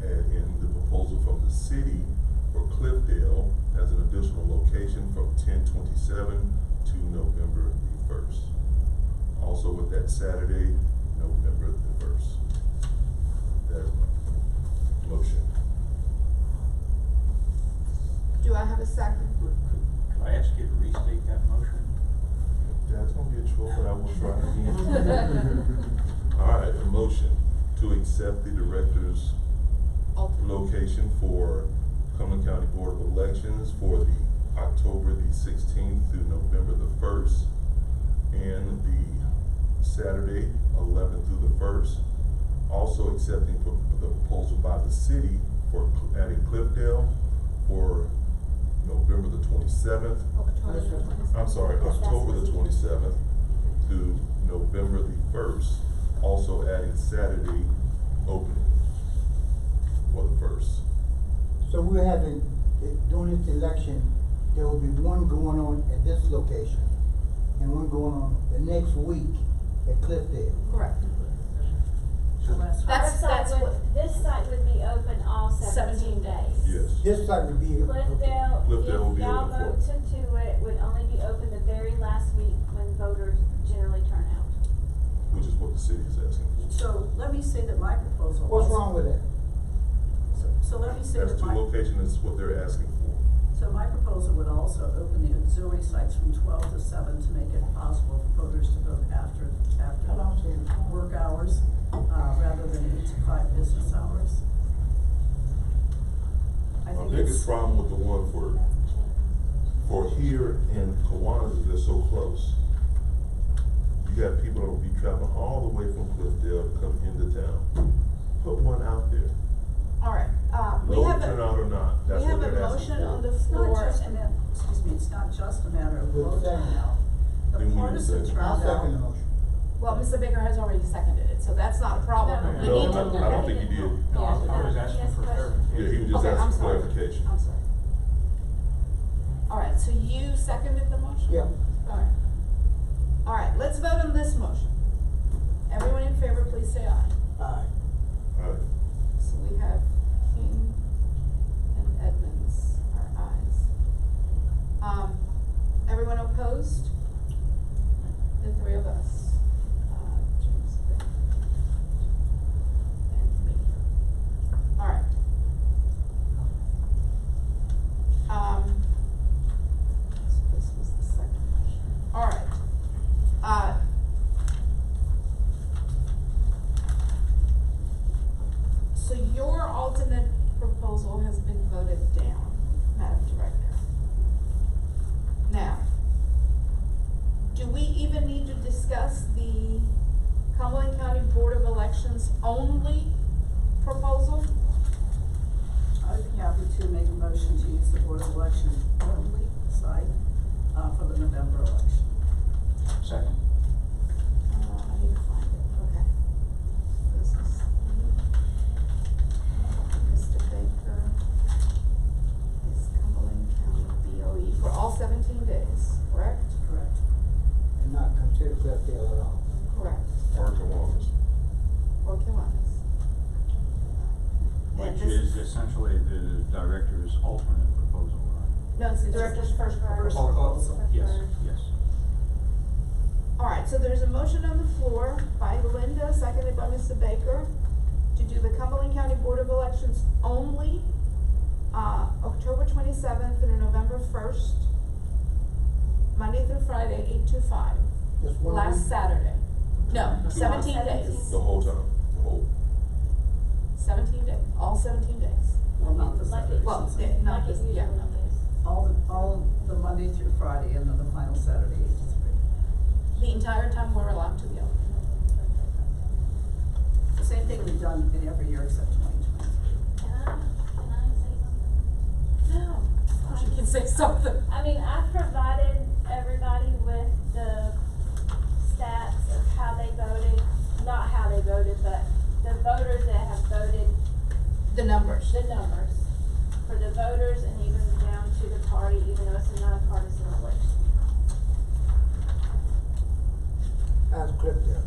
S8: add in the proposal from the city for Cliffdale as an additional location from 10/27 to November the 1st. Also with that Saturday, November the 1st. That is my motion.
S2: Do I have a second?
S1: Could I ask you to restate that motion?
S8: That's gonna be a chore, but I will try again. All right, a motion to accept the director's location for Cumberland County Board of Elections for the October the 16th through November the 1st, and the Saturday 11th through the 1st. Also accepting the proposal by the city for adding Cliffdale for November the 27th. I'm sorry, October the 27th through November the 1st. Also adding Saturday opening for the 1st.
S10: So we're having, during this election, there will be one going on at this location and one going on the next week at Cliffdale.
S2: Correct.
S7: So that's
S2: That's what,
S9: This site would be open all 17 days.
S8: Yes.
S10: This site would be.
S9: Cliffdale,
S8: Cliffdale will
S9: if
S8: be
S9: y'all
S8: open for-
S9: vote to do it, would only be open the very last week when voters generally turn out.
S8: Which is what the city is asking for.
S7: So let me say that my proposal.
S10: What's
S7: also-
S10: wrong with that?
S7: So let me say
S8: That's
S7: that
S8: two
S7: my,
S8: locations, is what they're asking for.
S7: so my proposal would also open the auxiliary sites from 12 to 7 to make it possible for voters to vote after work hours, rather than 8 to 5 business hours. I
S8: My
S7: think
S8: biggest
S7: it's,
S8: problem with the one for here in Kiwanis is they're so close. You got people that will be traveling all the way from Cliffdale to come into town. Put one out there.
S2: All right, we
S8: Low
S2: have
S8: turnout or not, that's
S2: we
S8: what
S2: have a
S8: they're asking
S2: motion on
S8: for.
S2: the
S7: it's not
S2: floor.
S7: just a matter, excuse me, it's not just a matter of
S10: Good
S7: low
S10: second.
S7: turnout. The
S8: Then we need a
S7: partisan
S8: second.
S10: I'll
S7: turnout.
S10: second the motion.
S2: Well, Mr. Baker has already seconded it, so that's not a problem.
S9: No,
S2: We
S8: No,
S2: need to.
S8: I don't think he did.
S1: No, I was asking
S9: Yes,
S1: for
S9: question.
S1: clarification.
S8: Yeah, he was just
S2: Okay, I'm
S8: asking for
S2: sorry.
S8: clarification.
S2: I'm sorry. All right, so you seconded the motion?
S10: Yeah.
S2: All right. All right, let's vote on this motion. Everyone in favor, please say aye.
S10: Aye.
S8: Alright,
S2: So we have King and Edmonds are ayes. Everyone opposed? The three of us. James Baker and me. All right. So this was the second motion. All right. So your alternate proposal has been voted down, Madam Director. Now, do we even need to discuss the Cumberland County Board of Elections only proposal?
S7: I would be happy to make a motion to use the Board of Election only site, for the November election.
S1: Second.
S2: I need to find it, okay. This is Mr. Baker, is Cumberland County BOE for all 17 days, correct?
S7: Correct.
S10: And not consider Cliffdale at all.
S2: Correct.
S8: or Kiwanis.
S2: Or Kiwanis. And
S1: Which
S2: this-
S1: is essentially the director's alternate proposal, right?
S2: No, it's the director's first
S7: First
S1: Oh,
S7: proposal.
S1: Yes, yes.
S2: All right, so there's a motion on the floor by Linda, seconded by Mr. Baker, to do the Cumberland County Board of Elections only, October 27th through November 1st, Monday through Friday, 8 to 5,
S10: Just one
S2: last
S10: week.
S2: Saturday. No, 17 days.
S8: The whole time, the whole.
S2: 17 days, all 17 days.
S7: Well, not the
S9: Like it-
S7: Saturday.
S2: Well,
S7: Sunday.
S2: yeah, not
S9: Like it
S2: this, yeah.
S9: usually is.
S7: All the Monday through Friday and then the final Saturday, 8 to 3.
S2: The entire time we're allowed to be open.
S7: The same thing we've done in every year except 2023.
S9: Can I say something?
S2: No. She can say something.
S9: I mean, I've provided everybody with the stats of how they voted, not how they voted, but the voters that have voted,
S2: The numbers.
S9: the numbers for the voters and even down to the party, even though it's a nonpartisan election.
S10: How's Cliffdale?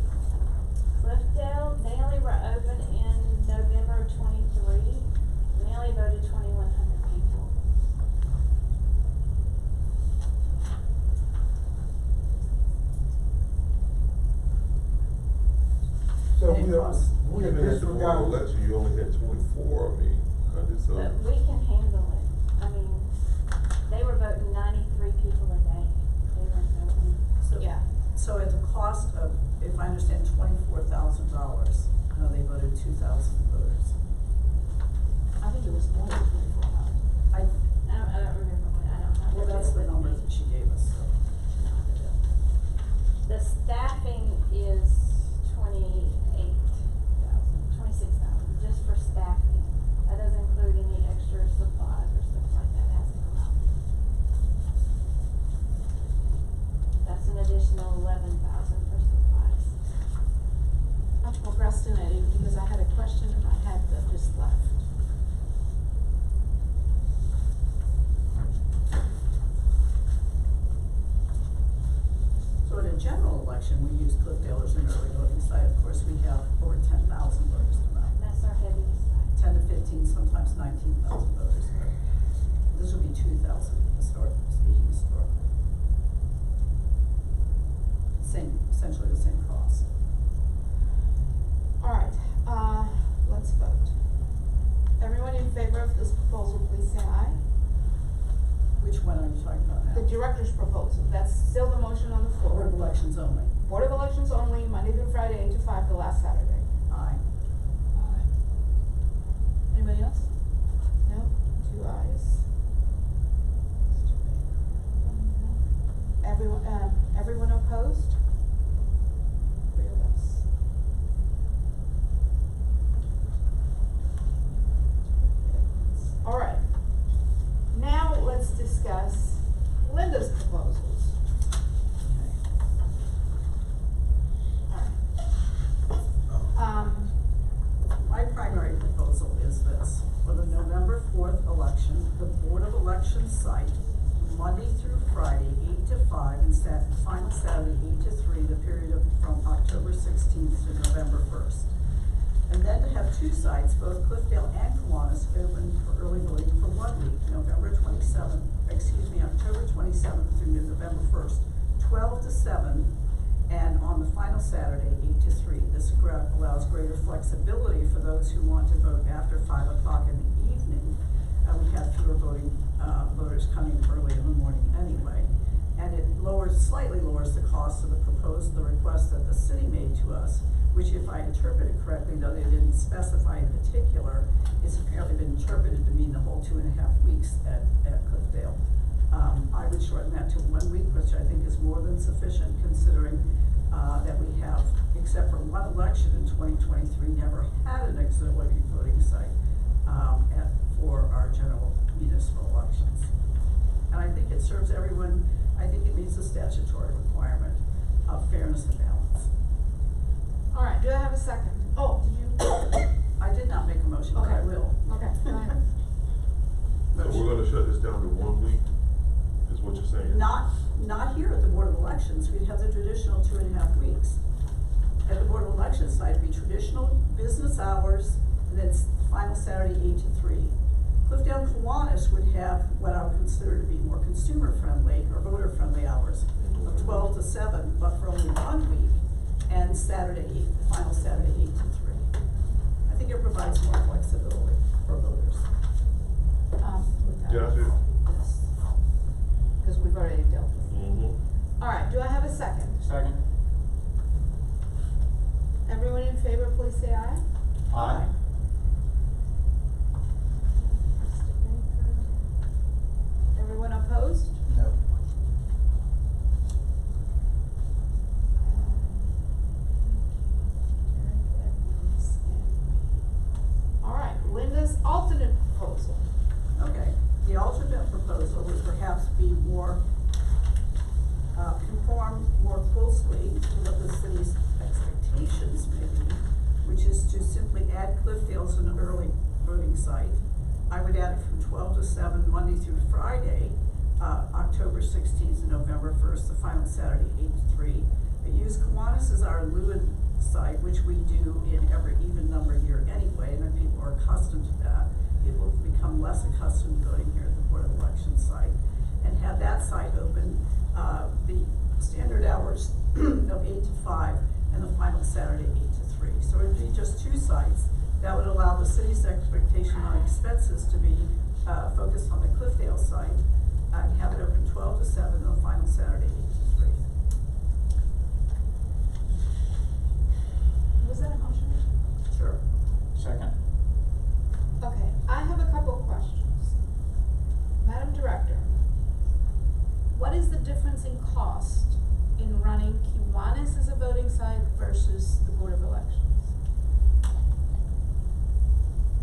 S9: Cliffdale, they only were open in November of 23, and they only voted 2,100 people.
S10: So
S7: And it costs-
S10: we
S8: Even at the board of
S10: disregard.
S8: election, you only had 24, I mean, so.
S9: But we can handle it. I mean, they were voting 93 people a day. They weren't voting.
S7: So-
S2: Yeah.
S7: So at the cost of, if I understand, $24,000, no, they voted 2,000 voters.
S2: I think it was more than 24,000.
S7: I,
S9: I don't remember what, I don't have.
S7: well,
S9: the
S7: that's
S9: bill
S7: the
S9: with
S7: numbers
S9: me.
S7: that she gave us, so.
S9: No, the bill. The staffing is 26,000, just for staffing. That doesn't include any extra supplies or stuff like that, has to come out. That's an additional 11,000 for supplies.
S2: I'm procrastinating because I had a question and I had that just left.
S7: So in a general election, we use Cliffdale as an early voting site. Of course, we have over 10,000 voters come out.
S9: That's our heaviest side.
S7: 10 to 15, sometimes 19,000 voters, but this would be 2,000 speaking historically. Same, essentially the same cost.
S2: All right, let's vote. Everyone in favor director's proposal, that's still the motion on the floor.
S7: Board of Elections only.
S2: Board of Elections only, Monday through Friday, 8 to 5, the last Saturday.
S7: Aye.
S2: Anybody else? No? 2 ayes. Everyone opposed? 3 of us. All right. Now let's discuss Linda's proposals. All right.
S7: My primary proposal is this. For the November 4th election, the Board of Elections site, Monday through Friday, 8 to 5, and final Saturday, 8 to 3, the period from October 16th to November 1st. And then to have 2 sites, both Cliffdale and Kiwanis, open for early voting for 1 week, October 27th through November 1st, 12 to 7, and on the final Saturday, 8 to 3. This allows greater flexibility for those who want to vote after 5 o'clock in the evening. We have fewer voters coming early in the morning anyway. And it slightly lowers the cost of the request that the city made to us, which, if I interpreted correctly, though they didn't specify in particular, it's apparently been interpreted to mean the whole 2.5 weeks at Cliffdale. I would shorten that to 1 week, which I think is more than sufficient, considering that we have, except for one election in 2023, never had an auxiliary voting site for our general municipal elections. And I think it serves everyone. I think it meets the statutory requirement of fairness and balance.
S2: All right, do I have a second? Oh, did you?
S7: I did not make a motion, but I
S2: Okay.
S7: will.
S2: Okay, go ahead.
S8: So we're gonna shut this down to 1 week, is what you're saying?
S7: Not here at the Board of Elections. We'd have the traditional 2.5 weeks. At the Board of Elections side, it'd be traditional business hours, and then final Saturday, 8 to 3. Cliffdale and Kiwanis would have what I would consider to be more consumer-friendly or voter-friendly hours of 12 to 7, but for only 1 week, and Saturday, final Saturday, 8 to 3. I think it provides more flexibility for voters.
S8: Yeah, I do.
S2: Because we've already dealt with it.
S8: Mm-hmm.
S2: All right, do I have a second?
S1: Second?
S2: Everyone in favor, please say aye.
S1: Aye.
S2: Mr. Baker. Everyone opposed?
S10: No.
S2: Derek Evans and me. All right, Linda's alternate proposal.
S7: Okay, the alternate proposal would perhaps be more, conform more closely to what the city's expectations may be, which is to simply add Cliffdale as an early voting site. I would add it from 12 to 7, Monday through Friday, October 16th to November 1st, the final Saturday, 8 to 3. But use Kiwanis as our Lewin site, which we do in every even numbered year anyway, and then people are accustomed to that. People have become less accustomed to voting here at the Board of Elections site, and have that site open, the standard hours of 8 to 5, and the final Saturday, 8 to 3. So it would be just 2 sites that would allow the city's expectation on expenses to be focused on the Cliffdale site, and have it open 12 to 7, and the final Saturday, 8 to 3.
S2: Was that a motion?
S7: Sure.
S1: Second?
S2: Okay, I have a couple of questions. Madam Director, what is the difference in cost in running Kiwanis as a voting site versus the Board of Elections?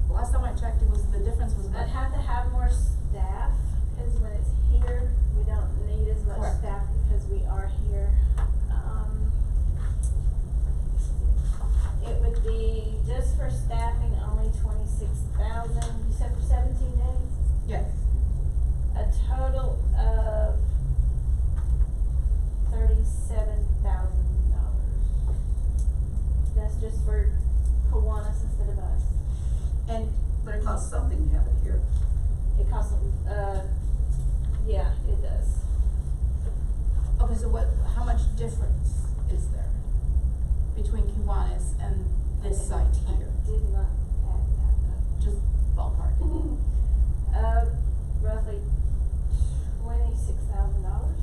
S2: Last time I checked, the difference was about.
S9: I'd have to have more staff, cause when it's here, we don't need as much
S2: Correct.
S9: staff because we are here. It would be just for staffing only 26,000, you said for 17 days?
S2: Yes.
S9: A total of $37,000. That's just for Kiwanis instead of us.
S2: And
S7: But it costs something to have it here.
S9: It costs, yeah, it does.
S2: okay, so how much difference is there between Kiwanis and this site here?
S9: I did not add that up.
S2: Just ballpark.
S9: Roughly $26,000.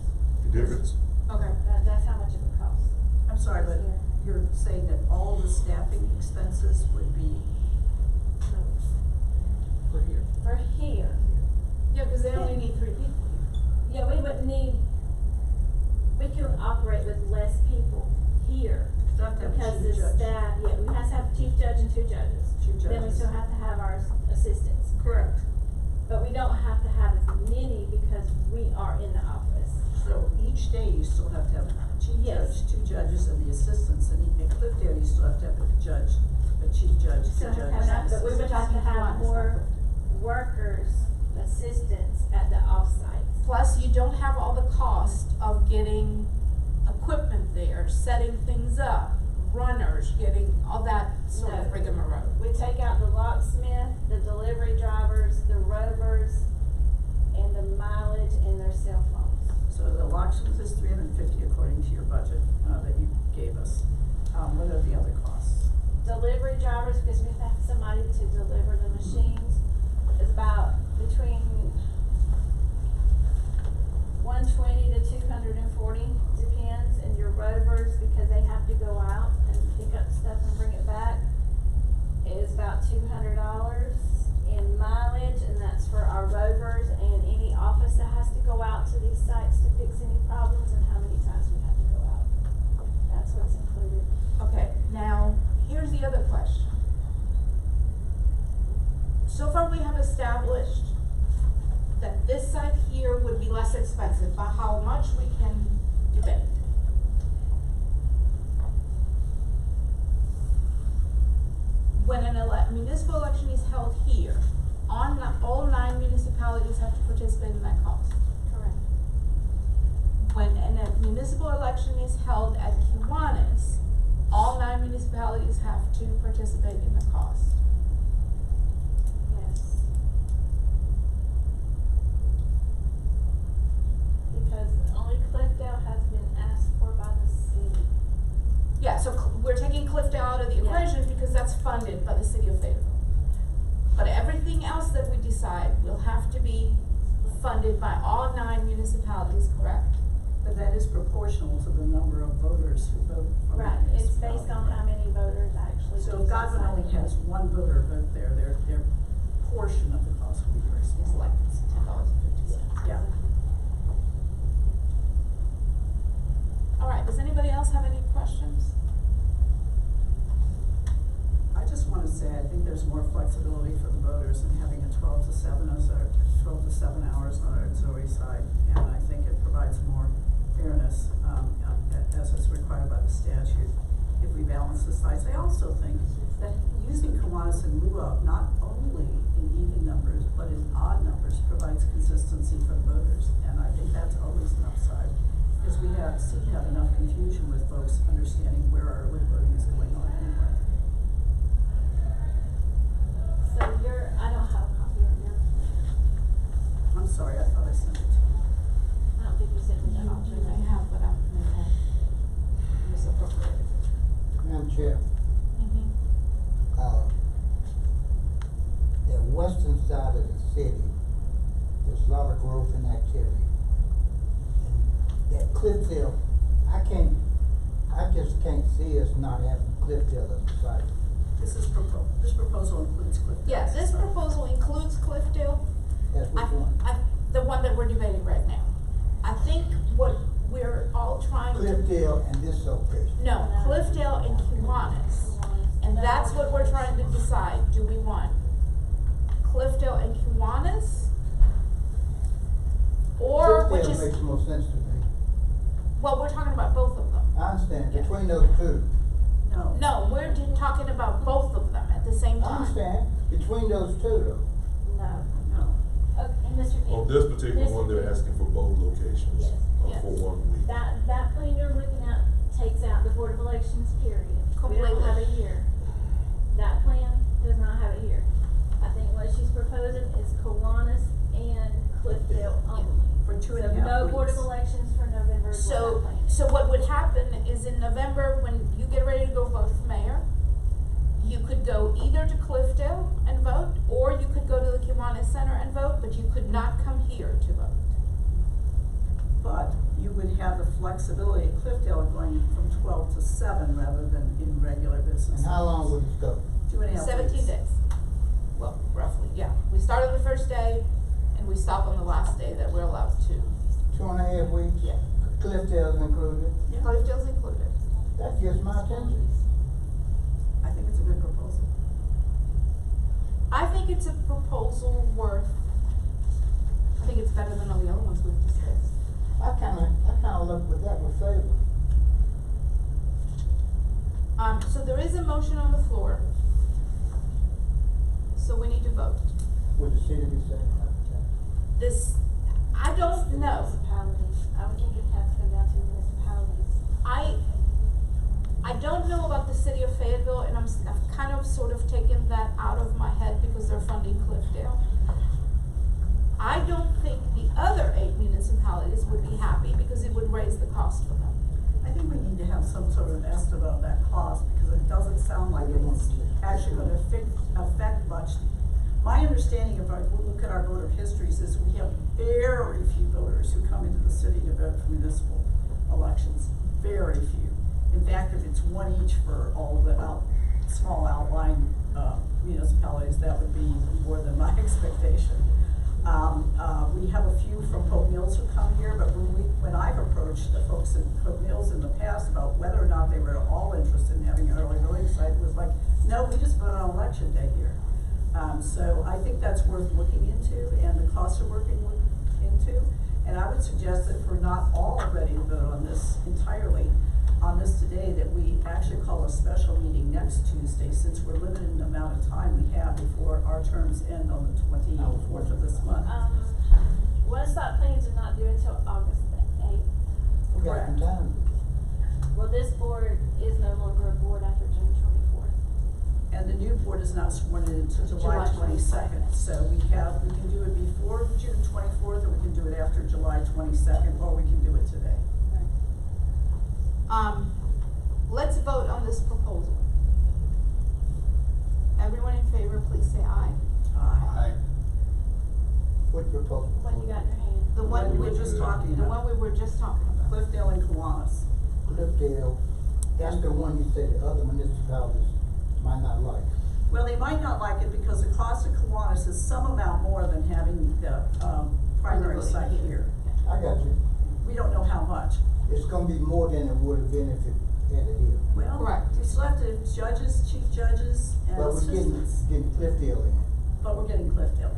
S7: expenses would be
S4: For here.
S9: For here,
S2: Yeah, cause they only need 3 people here.
S9: yeah, we wouldn't need, we could operate with less people here.
S7: you have to have a
S9: Because
S7: chief
S9: the
S7: judge.
S9: staff, yeah, we have to have a chief judge and 2 judges.
S7: Two
S9: Then we
S7: judges.
S9: still have to have our assistants.
S7: Correct.
S9: But we don't have to have as many because we are in the office.
S7: So each day you still have to have a chief
S9: Yes.
S7: judge, 2 judges and the assistants, and in Cliffdale you still have to have a judge, a chief judge, 2
S9: Still have to
S7: judges.
S9: have that, but we would have to have
S2: Kiwanis,
S9: more
S2: not
S9: workers, assistants at the offsites.
S2: Plus, you don't have all the cost of getting equipment there, setting things up, runners, getting all that sort of
S9: No.
S2: rigmarole.
S9: We take out the locksmith, the delivery drivers, the rovers, and the mileage and their cell phones.
S7: So the locksmith is $350 according to your budget, that you gave us. What are the other costs?
S9: Delivery drivers, because we have to have somebody to deliver the machines, is about between 120 to 240, depends, and your rovers, because they have to go out and pick up stuff and bring it back, is about $200 in mileage, and that's for our rovers and any office that has to go out to these sites to fix any problems and how many times we have to go out. That's what's included.
S2: Okay, now, here's the other question. So far, we have established that this site here would be less expensive, but how much we can debate. When an municipal election is held here, all 9 municipalities have to participate in that cost.
S9: Correct.
S2: When a municipal election is held at Kiwanis, all 9 municipalities have to participate in the cost.
S9: Yes. Because only Cliffdale has been asked for by the city.
S2: Yeah, so we're taking Cliffdale out of the
S9: Yeah.
S2: equation because that's funded by the city of Fayetteville. But everything else that we decide will have to be funded by all 9 municipalities, correct?
S7: But that is proportional to the number of voters who vote from the
S9: Right, it's based on how
S7: municipality.
S9: many voters actually.
S7: So if
S9: use
S7: Godwin
S9: the
S7: only
S9: site.
S7: has 1 voter vote there, their portion of the cost will be very
S2: It's
S7: small.
S2: like it's $10.50.
S7: Yeah.
S2: All right, does anybody else have any questions?
S7: I just wanna say, I think there's more flexibility for the voters in having a 12 to 7 hours on our auxiliary side, and I think it provides more fairness, as is required by the statute, if we balance the sites. I also think that using Kiwanis in lieu of, not only in even numbers, but in odd numbers, provides consistency for the voters, and I think that's always an upside, because we seem to have enough confusion with folks understanding where our early voting is going on anyway.
S9: So I don't have a copy of your,
S7: I'm sorry, I thought I sent it to you.
S9: I don't think you sent me that
S2: You
S9: option.
S2: may have, but I may have misappropriated.
S10: Madam Chair,
S2: Mm-hmm.
S10: the western side of the city, there's a lot of growth and activity. And that Cliffdale, I just can't see us not having Cliffdale as a site.
S7: This proposal includes Cliffdale.
S2: Yeah, this
S7: so-
S2: proposal includes Cliffdale.
S10: That's which one?
S2: The one that we're debating right now. I think what we're all trying to.
S10: Cliffdale and this location.
S2: No, Cliffdale and Kiwanis. And that's what we're trying to decide. Do we want Cliffdale and Kiwanis? Or which
S10: Cliffdale
S2: is,
S10: makes more sense to me.
S2: well, we're talking about both of them.
S10: I understand,
S2: Yeah.
S10: between those two.
S7: No.
S2: No, we're talking about both of them at the same
S10: I
S2: time.
S10: understand, between those two though.
S9: No.
S7: No.
S9: Okay, Mr. King.
S8: On this particular one, they're asking for both locations,
S9: Yes.
S2: Yes.
S8: for 1 week.
S9: That plan you're looking at takes out the Board of Elections period. We don't have it here. That plan does not have it here. I think what she's proposing is Kiwanis and Cliffdale only.
S7: For 2.5
S9: So
S7: weeks.
S9: no Board of Elections for November is what
S2: So,
S9: that plan is.
S2: so what would happen is in November, when you get ready to go vote for mayor, you could go either to Cliffdale and vote, or you could go to the Kiwanis Center and vote, but you could not come here to vote.
S7: but you would have the flexibility at Cliffdale of going from 12 to 7 rather than in regular business.
S10: And how long would it go?
S7: 2.5
S2: 17
S7: weeks.
S2: days. Well, roughly, yeah. We start on the first day and we stop on the last day that we're allowed to.
S10: 2.5 weeks?
S2: Yeah.
S10: Cliffdale's included?
S7: Yeah.
S2: Cliffdale's included.
S10: That gets my attention.
S7: I think it's a good proposal.
S2: I think it's a proposal worth, I think it's better than all the other ones we've discussed.
S10: I kinda look with that with favor.
S2: So there is a motion on the floor. So we need to vote.
S10: Would the city be saying
S2: This, I don't know.
S9: Municipalities, I would think it has to go down to municipalities.
S2: I don't know about the city of Fayetteville, and I've kind of sort of taken that out of my head because they're funding Cliffdale. I don't think the other 8 municipalities would be happy because it would raise the cost for them.
S7: I think we need to have some sort of estimate of that cost, because it doesn't sound like it's actually gonna affect much. My understanding, if I look at our voter histories, is we have very few voters who come into the city to vote for municipal elections, very few. In fact, if it's 1 each for all the small outlying municipalities, that would be more than my expectation. We have a few from Hope Mills who come here, but when I've approached the folks in Hope Mills in the past about whether or not they were at all interested in having an early voting site, it was like, no, we just vote on election day here. So I think that's worth looking into, and the costs are working into. And I would suggest that if we're not all ready to vote on this entirely, on this today, that we actually call a special meeting next Tuesday, since we're limited in the amount of time we have before our terms end on the 24th of this month.
S9: One stop plans are not due until August the 8th.
S10: We got some time.
S9: Well, this board is no longer a board after June 24th.
S7: And the new board is not sworn in until July 22nd, so we can do it before June 24th, or we can do it after July 22nd, or we can do it today.
S2: Let's vote on this proposal. Everyone in favor, please say aye.
S7: Aye.
S10: What proposal?
S9: What you got in your hand?
S2: The one
S7: we were just talking
S2: The
S7: about.
S2: one we were just talking about.
S7: Cliffdale and Kiwanis.
S10: Cliffdale, that's the one you said the other municipalities might not like.
S7: Well, they might not like it because the cost of Kiwanis is some amount more than having the, primary site here.
S10: I got you.
S7: We don't know how much.
S10: It's gonna be more than it would have been if it had it here.
S7: Well,
S2: Correct.
S7: we still have to have judges, chief judges, and
S10: But we're
S7: assistants,
S10: getting Cliffdale in.
S7: but we're getting Cliffdale in.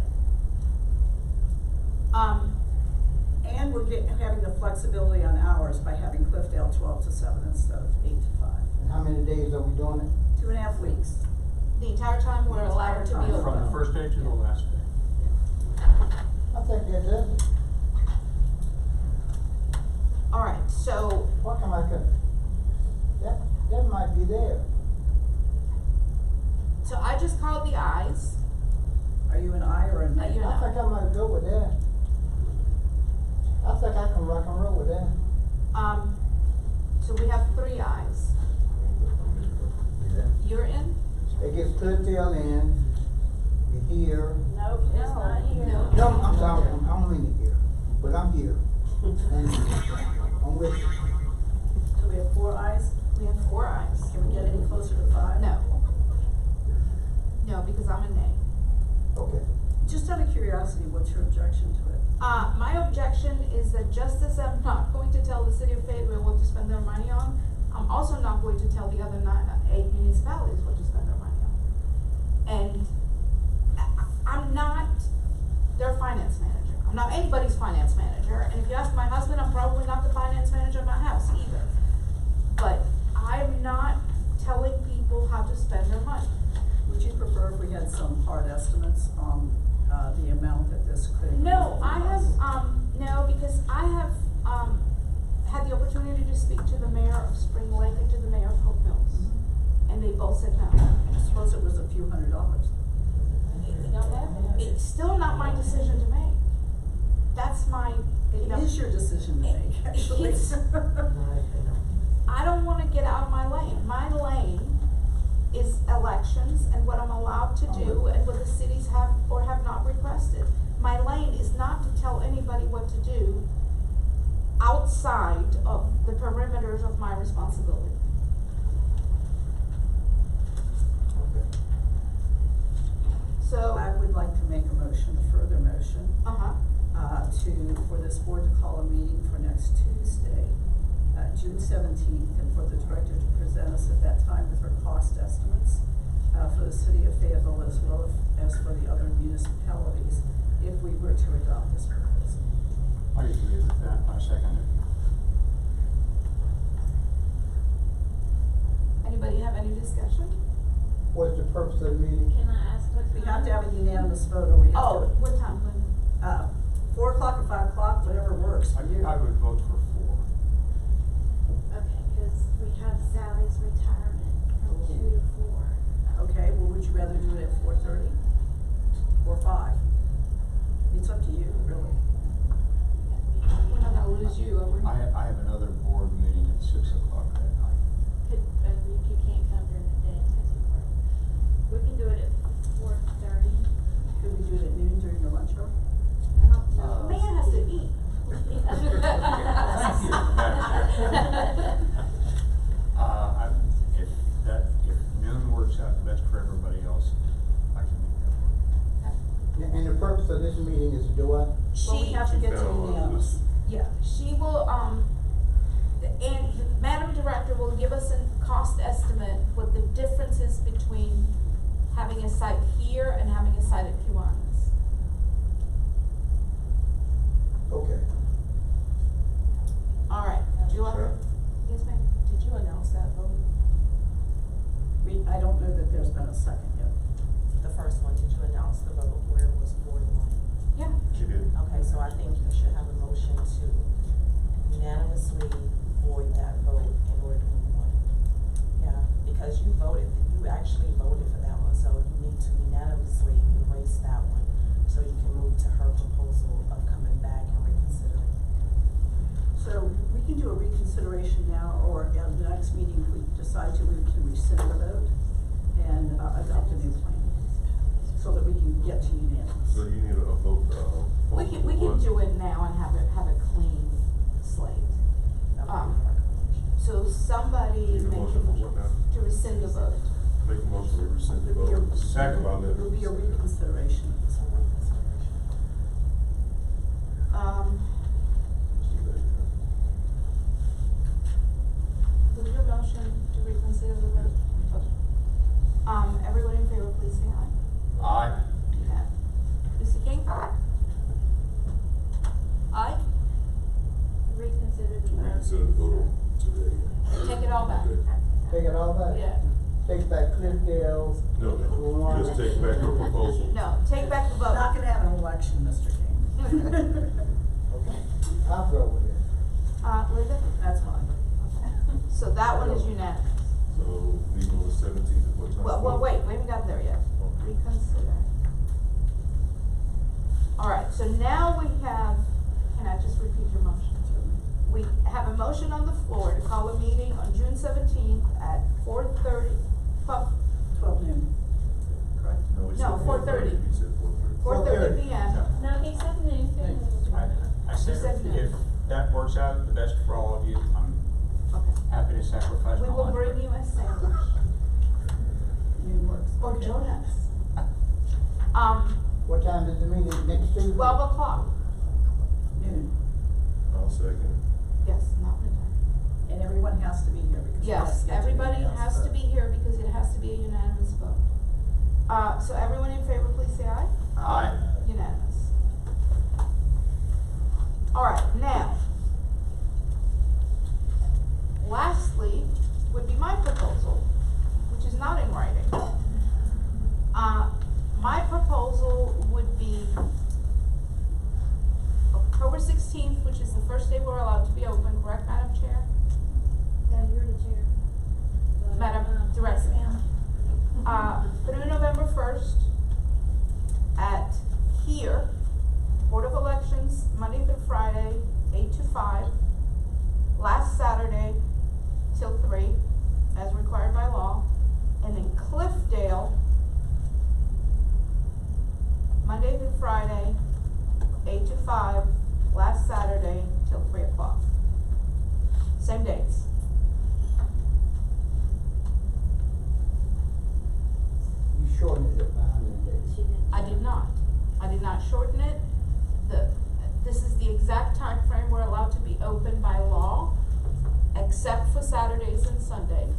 S7: And we're having the flexibility on hours by having Cliffdale 12 to 7 instead of 8 to 5.
S10: And how many days are we doing it?
S7: 2.5 weeks.
S2: The entire time we're allowed to be
S7: Entire time.
S2: open.
S1: From the first day to the last day.
S10: I think that does it.
S2: All right, so
S10: What come I could, that might be there.
S2: I just called the ayes.
S7: Are you an aye or a nay?
S2: You're
S10: I
S2: not.
S10: think I might go with that. I think I can rock and roll with that.
S2: So we have 3 ayes. You're in?
S10: It gets Cliffdale in, we here.
S9: Nope, it's not here.
S2: No.
S10: No, I'm sorry, I'm in here, but I'm here. And I'm with you.
S7: So we have 4 ayes.
S2: We have 4 ayes.
S7: Can we get any closer to 5?
S2: No. No, because I'm a nay.
S10: Okay.
S7: Just out of curiosity, what's your objection to it?
S2: My objection is that just as I'm not going to tell the city of Fayetteville what to spend their money on, I'm also not going to tell the other 8 municipalities what to spend their money on. And I'm not their finance manager. I'm not anybody's finance manager. And if you ask my husband, I'm probably not the finance manager of my house either. But I'm not telling people how to spend their money.
S7: Would you prefer if we had some hard estimates on the amount that this could?
S2: No, I have, no, because I have, had the opportunity to speak to the mayor of Spring Lake and to the mayor of Hope Mills. And they both said no.
S7: I suppose it was a few $100s.
S2: It's still not my decision to make. That's my, you know.
S7: It is your decision to make, actually.
S2: It's- I don't wanna get out of my lane. My lane is elections and what I'm allowed to do and what the cities have or have not requested. My lane is not to tell anybody what to do outside of the perimeters of my responsibility.
S5: Okay.
S2: So,
S7: I would like to make a motion, a further motion,
S2: uh-huh,
S7: for this board to call a meeting for next Tuesday, June 17th, and for the director to present us at that time with her cost estimates, for the city of Fayetteville as well as for the other municipalities, if we were to adopt this proposal.
S1: I agree with that, I second it.
S2: anybody have any discussion?
S10: What's the purpose of the meeting?
S9: Can I ask what
S7: We
S9: time?
S7: have to have a unanimous vote, or we have
S2: Oh,
S7: to,
S2: what time, Linda?
S7: 4 o'clock or 5 o'clock, whatever works for you.
S1: I would vote for 4.
S9: Okay, cause we have Sally's retirement from 2 to 4.
S7: Okay, well, would you rather do it at 4:30 or 5? It's up to you, really.
S2: We're not gonna lose you, are we?
S1: I have another board meeting at 6 o'clock that night.
S9: You can't come during the day because you work. We can do it at 4:30.
S7: Could we do it at noon during your lunch hour?
S9: I don't know.
S2: Man has to eat.
S1: Thank you, Madam Chair. If noon works out best for everybody else, I can make that work.
S10: And the purpose of this meeting is to do what?
S7: Well, we
S2: She,
S7: have to get to
S8: Down on
S7: unanimous.
S8: this.
S2: yeah, she will, and Madam Director will give us a cost estimate what the difference is between having a site here and having a site at Kiwanis.
S10: Okay.
S2: All right, do you want?
S8: Sure.
S2: Yes, ma'am.
S6: Did you announce that vote?
S7: I don't know that there's been a second yet.
S6: The first one, did you announce the vote where it was 4-1?
S2: Yeah.
S8: She did.
S6: Okay, so I think you should have a motion to unanimously void that vote in order to move on. Yeah, because you actually voted for that one, so you need to unanimously erase that one, so you can move to her proposal of coming back and reconsidering.
S7: So we can do a reconsideration now, or at the next meeting, if we decide to, we can rescind the vote and adopt a new plan, so that we can get to unanimous.
S8: So you need a vote,
S2: We can do it now and have a clean slate.
S6: That would be my recommendation.
S2: So somebody
S8: Need a
S2: make
S8: motion for what now?
S2: to rescind the vote.
S8: Make a motion to rescind the
S7: It would be a-
S8: vote.
S1: Second.
S8: By Linda.
S7: It would be a reconsideration.
S6: So reconsideration.
S8: Mr. Baker.
S2: Was your motion to reconsider the vote? Okay. Everyone in favor, please say aye.
S1: Aye.
S2: Okay. Mr. King? Aye?
S9: Reconsider the vote.
S8: Reconsider the vote today.
S2: Take it all back.
S10: Take it all back?
S2: Yeah.
S10: Take back Cliffdale.
S8: No, no, just take back your proposal.
S2: No, take back the
S7: We're not
S2: vote.
S7: gonna have an election, Mr. King.
S10: Okay. I'll go with it.
S2: Linda?
S7: That's fine.
S2: So that one is unanimous.
S8: So, leave on the 17th at what time?
S2: Well, wait, we haven't got there yet.
S8: Okay.
S2: Reconsider. All right, so now we have, can I just repeat your motion? We have a motion on the floor to call a meeting on June 17th at 4:30,
S7: 12 noon, correct?
S8: No, he
S2: No,
S8: said
S2: 4:30.
S8: He said 4:30.
S2: 4:30 p.m.
S9: No, he said noon.
S1: I said,
S2: said no.
S1: if that works out the best for all of you, I'm
S2: Okay.
S1: happy to sacrifice my
S2: We will
S1: lunch.
S2: bring you a sandwich.
S7: Noon works.
S2: Or
S7: Okay.
S2: donuts.
S10: What time is the meeting next Tuesday?
S2: 12 o'clock.
S7: Noon,
S8: I'll second.
S2: Yes, not midnight.
S7: and everyone has to be here because. we have
S2: Yes,
S7: to get to
S2: everybody
S7: unanimous
S2: has to
S7: vote.
S2: be here because it has to be a unanimous vote. So everyone in favor, please say aye.
S1: Aye.
S2: Unanimous. All right, now. Lastly, would be my proposal, which is not in writing. My proposal would be October 16th, which is the first day we're allowed to be open, correct, Madam Chair?
S9: No, you're the chair.
S2: Madam Director.
S9: Yes, ma'am.
S2: Through November 1st at here, Board of Elections, Monday through Friday, 8 to 5. Last Saturday till 3, as required by law. And then Cliffdale, Monday through Friday, 8 to 5, last Saturday till 3 o'clock. same dates.
S10: You shortened it by how many days?
S9: She didn't.
S2: I did not. I did not shorten it. This is the exact time frame we're allowed to be open by law, except for Saturdays and Sundays.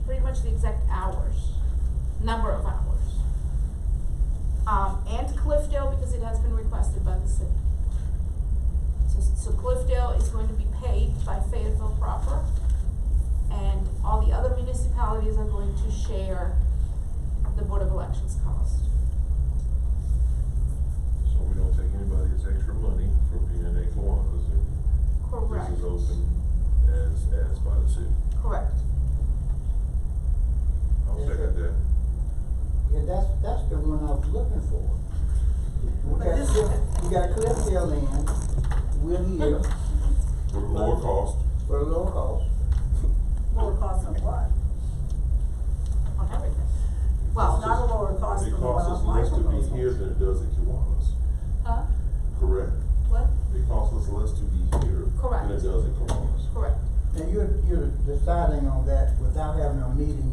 S2: Pretty much the exact hours, number of hours. And Cliffdale, because it has been requested by the city. So Cliffdale is going to be paid by Fayetteville proper, and all the other municipalities are going to share the Board of Elections cost.
S8: So we don't take anybody's extra money for being a Kiwanis, and
S2: Correct.
S8: this is open as by the city.
S2: Correct.
S8: I'll second that.
S10: Yeah, that's the one I was looking for. We got Cliffdale in, we're here
S8: For the lower cost.
S10: for a low cost.
S7: Lower cost on what?
S2: On everything.
S7: It's
S2: Well,
S7: not a lower cost
S8: It
S7: than the one
S8: costs us
S7: on my
S8: less to
S7: proposal.
S8: be here than it does at Kiwanis,
S2: huh?
S8: correct?
S2: What?
S8: It costs us less to be here
S2: Correct.
S8: than it does at Kiwanis.
S2: Correct.
S10: And you're deciding on that without having a meeting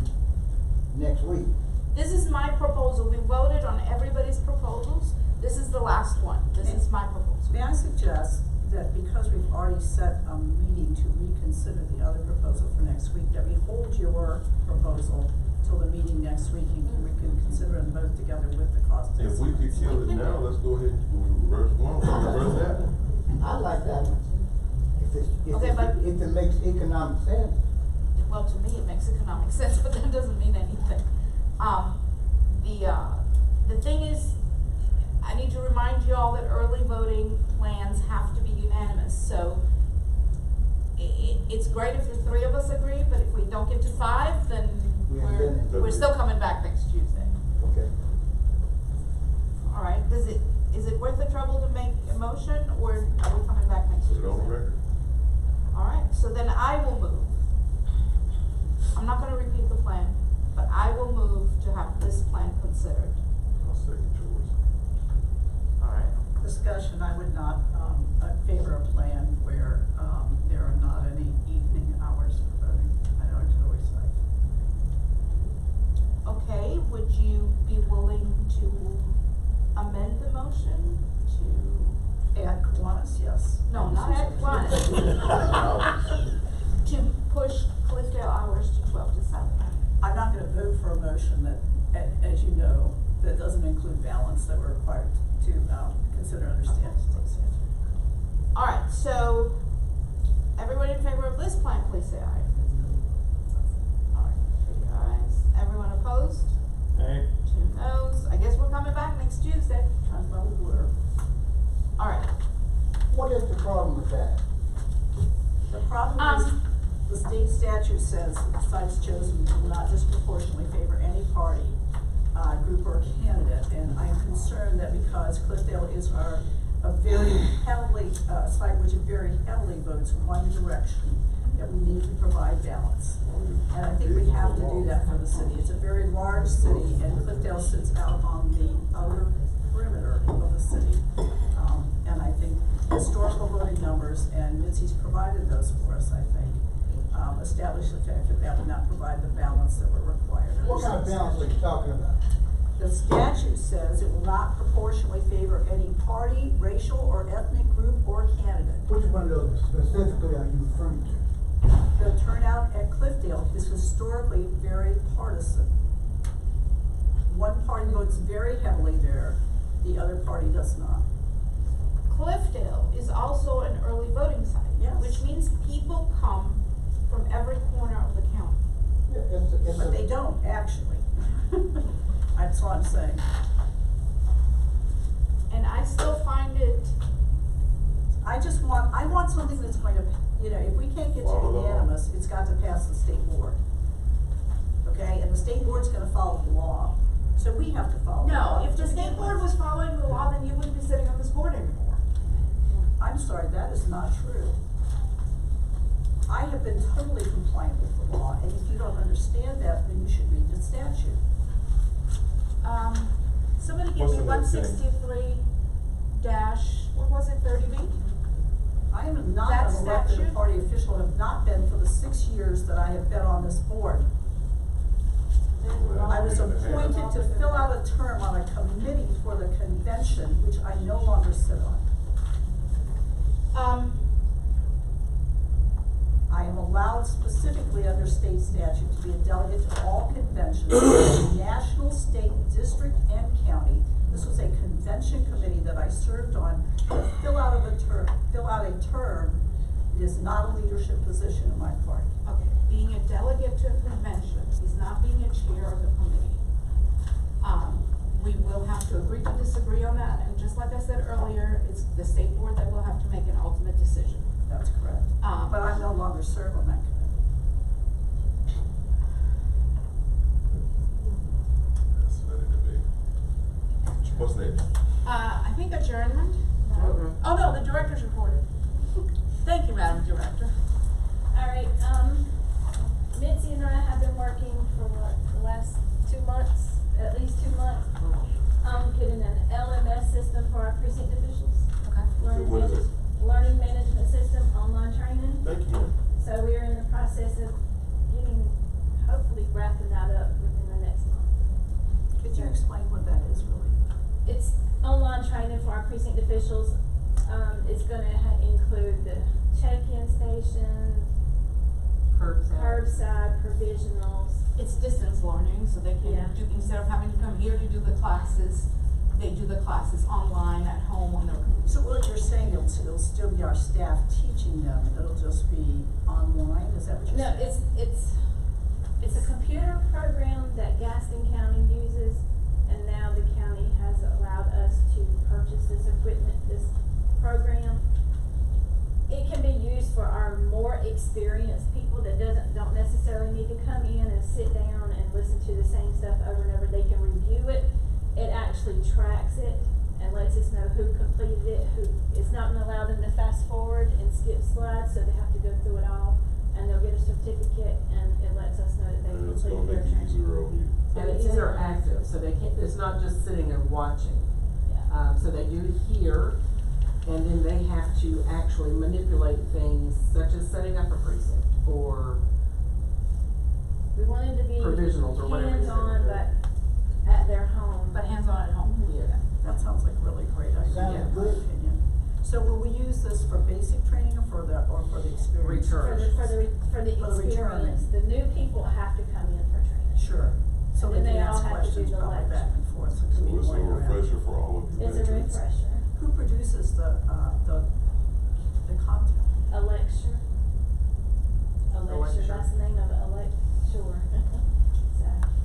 S10: next week.
S2: This is my proposal. We voted on everybody's proposals. This is the last one. This is my proposal.
S7: May I suggest that because we've already set a meeting to reconsider the other proposal for next week, that we hold your proposal till the meeting next week and we can consider them both together with the cost
S8: If we could
S7: estimates.
S8: kill it now, let's go ahead and reverse one, reverse that one.
S10: I like that one.
S2: Okay, but-
S10: If it makes economic sense.
S2: Well, to me, it makes economic sense, but that doesn't mean anything. The thing is, I need to remind you all that early voting plans have to be unanimous, so it's great if the three of us agree, but if we don't get to five, then
S10: We ain't getting it.
S2: we're still coming back next Tuesday.
S10: Okay.
S2: All right, is it worth the trouble to make a motion, or are we coming back next
S8: Put
S2: Tuesday?
S8: it on the record.
S2: All right, so then I will move. I'm not gonna repeat the plan, but I will move to have this plan considered.
S8: I'll second yours.
S2: All right.
S7: Discussion, I would not, favor a plan where, there are not any evening hours for voting. I know I could always say.
S2: Okay, would you be willing to amend the motion to,
S7: Add Kiwanis, yes.
S2: no, not at once, to push Cliffdale hours to 12 to 7?
S7: I'm not gonna vote for a motion that, as you know, that doesn't include balance that we're required to, consider and understand.
S2: All right, so everyone in favor of this plan, please say aye. All right, 3 ayes. Everyone opposed?
S1: Hey,
S2: 2 noes. I guess we're coming back next Tuesday.
S7: Kind of level blur.
S2: All right.
S10: What is the problem with that?
S7: The problem is, the state statute says that the sites chosen will not disproportionately favor any party, group or candidate, and I'm concerned that because Cliffdale is a very heavily, site which very heavily votes one direction, that we need to provide balance. And I think we have to do that for the city. It's a very large city, and Cliffdale sits out on the outer perimeter of the city. And I think historical voting numbers, and Mitzi's provided those for us, I think, establish the fact that that would not provide the balance that we're required. under
S10: What kind of
S7: state
S10: balance are you
S7: statute.
S10: talking about?
S7: The statute says it will not proportionally favor any party, racial, or ethnic group or candidate.
S10: Which one of those specifically are you referring to?
S7: The turnout at Cliffdale is historically very partisan. One party votes very heavily there, the other party does not.
S2: Cliffdale is also an early voting site.
S7: Yes.
S2: Which means people come from every corner of the county.
S10: Yeah, it's
S7: But they don't, actually. That's what I'm saying.
S2: And I still find it,
S7: I want something that's going to, if we can't get to
S8: Follow the law.
S7: unanimous, it's got to pass the state board. Okay, and the state board's gonna follow the law, so we have to follow the law.
S2: no, if the
S7: to
S2: state
S7: begin
S2: board
S7: with.
S2: was following the law, then you wouldn't be sitting on this board anymore.
S7: I'm sorry, that is not true. I have been totally compliant with the law, and if you don't understand that, then you should read the statute.
S2: Somebody give
S8: What's
S2: me
S8: the next thing?
S2: 163 dash, what was it, 30B?
S7: I am not
S2: That
S7: an elected
S2: statute?
S7: party official, have not been for the 6 years that I have been on this board. I was appointed to fill out a term on a committee for the convention, which I no longer sit on. I am allowed specifically under state statute to be a delegate to all conventions, national, state, district, and county. This was a convention committee that I served on to fill out a term. It is not a leadership position in my party.
S2: Okay, being a delegate to a convention is not being a chair of the committee. We will have to agree to disagree on that, and just like I said earlier, it's the state board that will have to make an ultimate decision.
S7: That's correct. But I no longer serve on that committee.
S8: That's let it be. What's next?
S2: I think adjournment. Oh, no, the director's reported. Thank you, Madam Director.
S9: Alright, Mitzi and I have been working for the last 2 months, at least 2 months, getting an LMS system for our precinct officials.
S2: Okay.
S8: What is it?
S9: Learning management system, online training.
S8: Thank you, ma'am.
S9: So we are in the process of hopefully wrapping that up within the next month.
S7: Could you explain what that is really?
S9: It's online training for our precinct officials. It's gonna include the check-in station, curbside, provisionals.
S2: It's distance learning, so they can
S9: Yeah.
S2: do, instead of having to come here to do the classes, they do the classes online at home on their computer.
S7: So what you're saying, it'll still be our staff teaching them, it'll just be online, is that what you're
S9: No,
S7: saying?
S9: it's a computer program that Gaston County uses, and now the county has allowed us to purchase this equipment, this program. It can be used for our more experienced people that don't necessarily need to come in and sit down and listen to the same stuff over and over. They can review it. It actually tracks it and lets us know who completed it, it's not gonna allow them to fast forward and skip slides, so they have to go through it all. And they'll get a certificate, and it lets us know that they
S8: And it's gonna
S9: completed
S8: make
S9: their
S8: it
S9: training.
S8: easier on you.
S11: And it's interactive, so they can't, it's not just sitting and watching.
S9: Yeah.
S11: So they do hear, and then they have to actually manipulate things such as setting up a precinct or
S9: We wanted to be
S11: provisionals or whatever it is that we're
S9: hands-on,
S11: doing.
S9: but at their home.
S2: But hands-on at home.
S11: Yeah.
S7: That sounds like a really great idea,
S10: Sounds
S7: in my
S10: good.
S7: opinion. So will we use this for basic training or for the experience?
S11: Return.
S9: For the experience,
S7: returning.
S9: the new people have to come in for training.
S7: Sure. So
S9: And
S7: they
S9: then
S7: can
S9: they all
S7: ask
S9: have to do
S7: questions
S9: the
S7: probably
S9: lecture.
S7: back and forth, so it
S8: So
S7: can be
S8: it's
S7: more
S8: a
S7: interactive.
S8: refresher for all of you
S9: It's a
S8: veterans.
S9: refresher,
S7: Who produces the content?
S9: a lecture. A lecture,
S11: lecture.
S9: that's the name of it, a lecture. So,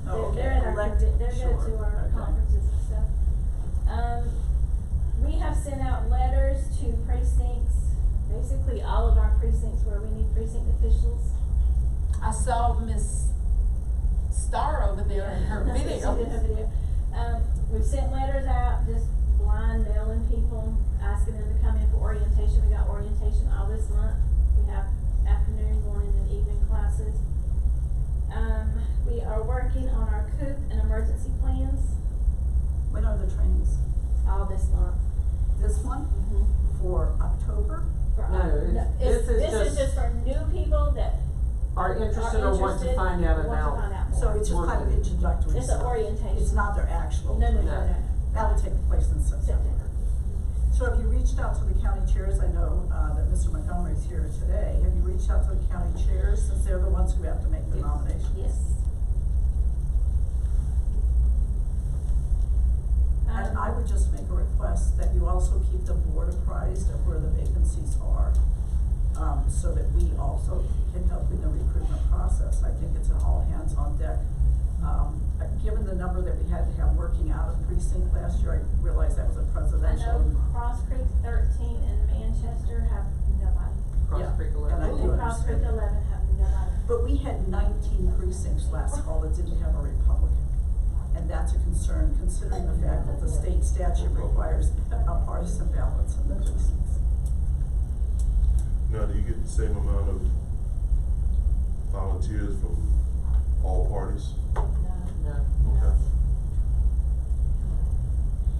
S7: Oh, okay.
S9: they're at our, they're go
S7: Sure.
S9: to our
S7: Okay.
S9: conferences and stuff. We have sent out letters to precincts, basically all of our precincts where we need precinct officials.
S2: I saw Miss Star over there in her
S9: She
S2: video.
S9: did her video. We've sent letters out, just blind mailing people, asking them to come in for orientation. We got orientation all this month. We have afternoon, morning, and evening classes. We are working on our COOP and emergency plans
S7: When are the trainings?
S9: all this month.
S7: This one for October?
S9: For
S11: No,
S9: this is
S11: just-
S9: just for new people that
S11: Are interested or want to find out
S9: want to
S11: about.
S9: find out more.
S7: So it's just kind of introductory
S9: It's an
S7: stuff.
S9: orientation.
S7: It's not their actual.
S9: No.
S7: That'll take place in September.
S9: September.
S7: So have you reached out to the county chairs? I know, that Mr. Montgomery's here today. Have you reached out to the county chairs since they're the ones who have to make the nominations?
S9: Yes.
S7: And I would just make a request that you also keep the board apprised of where the vacancies are, so that we also can help in the recruitment process. I think it's an all hands on deck. Given the number that we had to have working out of precinct last year, I realize that was a
S9: I
S7: presidential.
S9: know Cross Creek 13 and Manchester have nobody.
S11: Cross
S7: Yeah,
S11: Creek
S7: and I
S11: 11.
S7: do
S9: And Cross Creek
S7: understand.
S9: 11 have nobody.
S7: But we had 19 precincts last fall that didn't have a Republican. And that's a concern, considering the fact that the state statute requires a partisan balance in the precincts.
S8: Now, do you get the same amount of volunteers from all parties?
S11: No.
S8: Okay.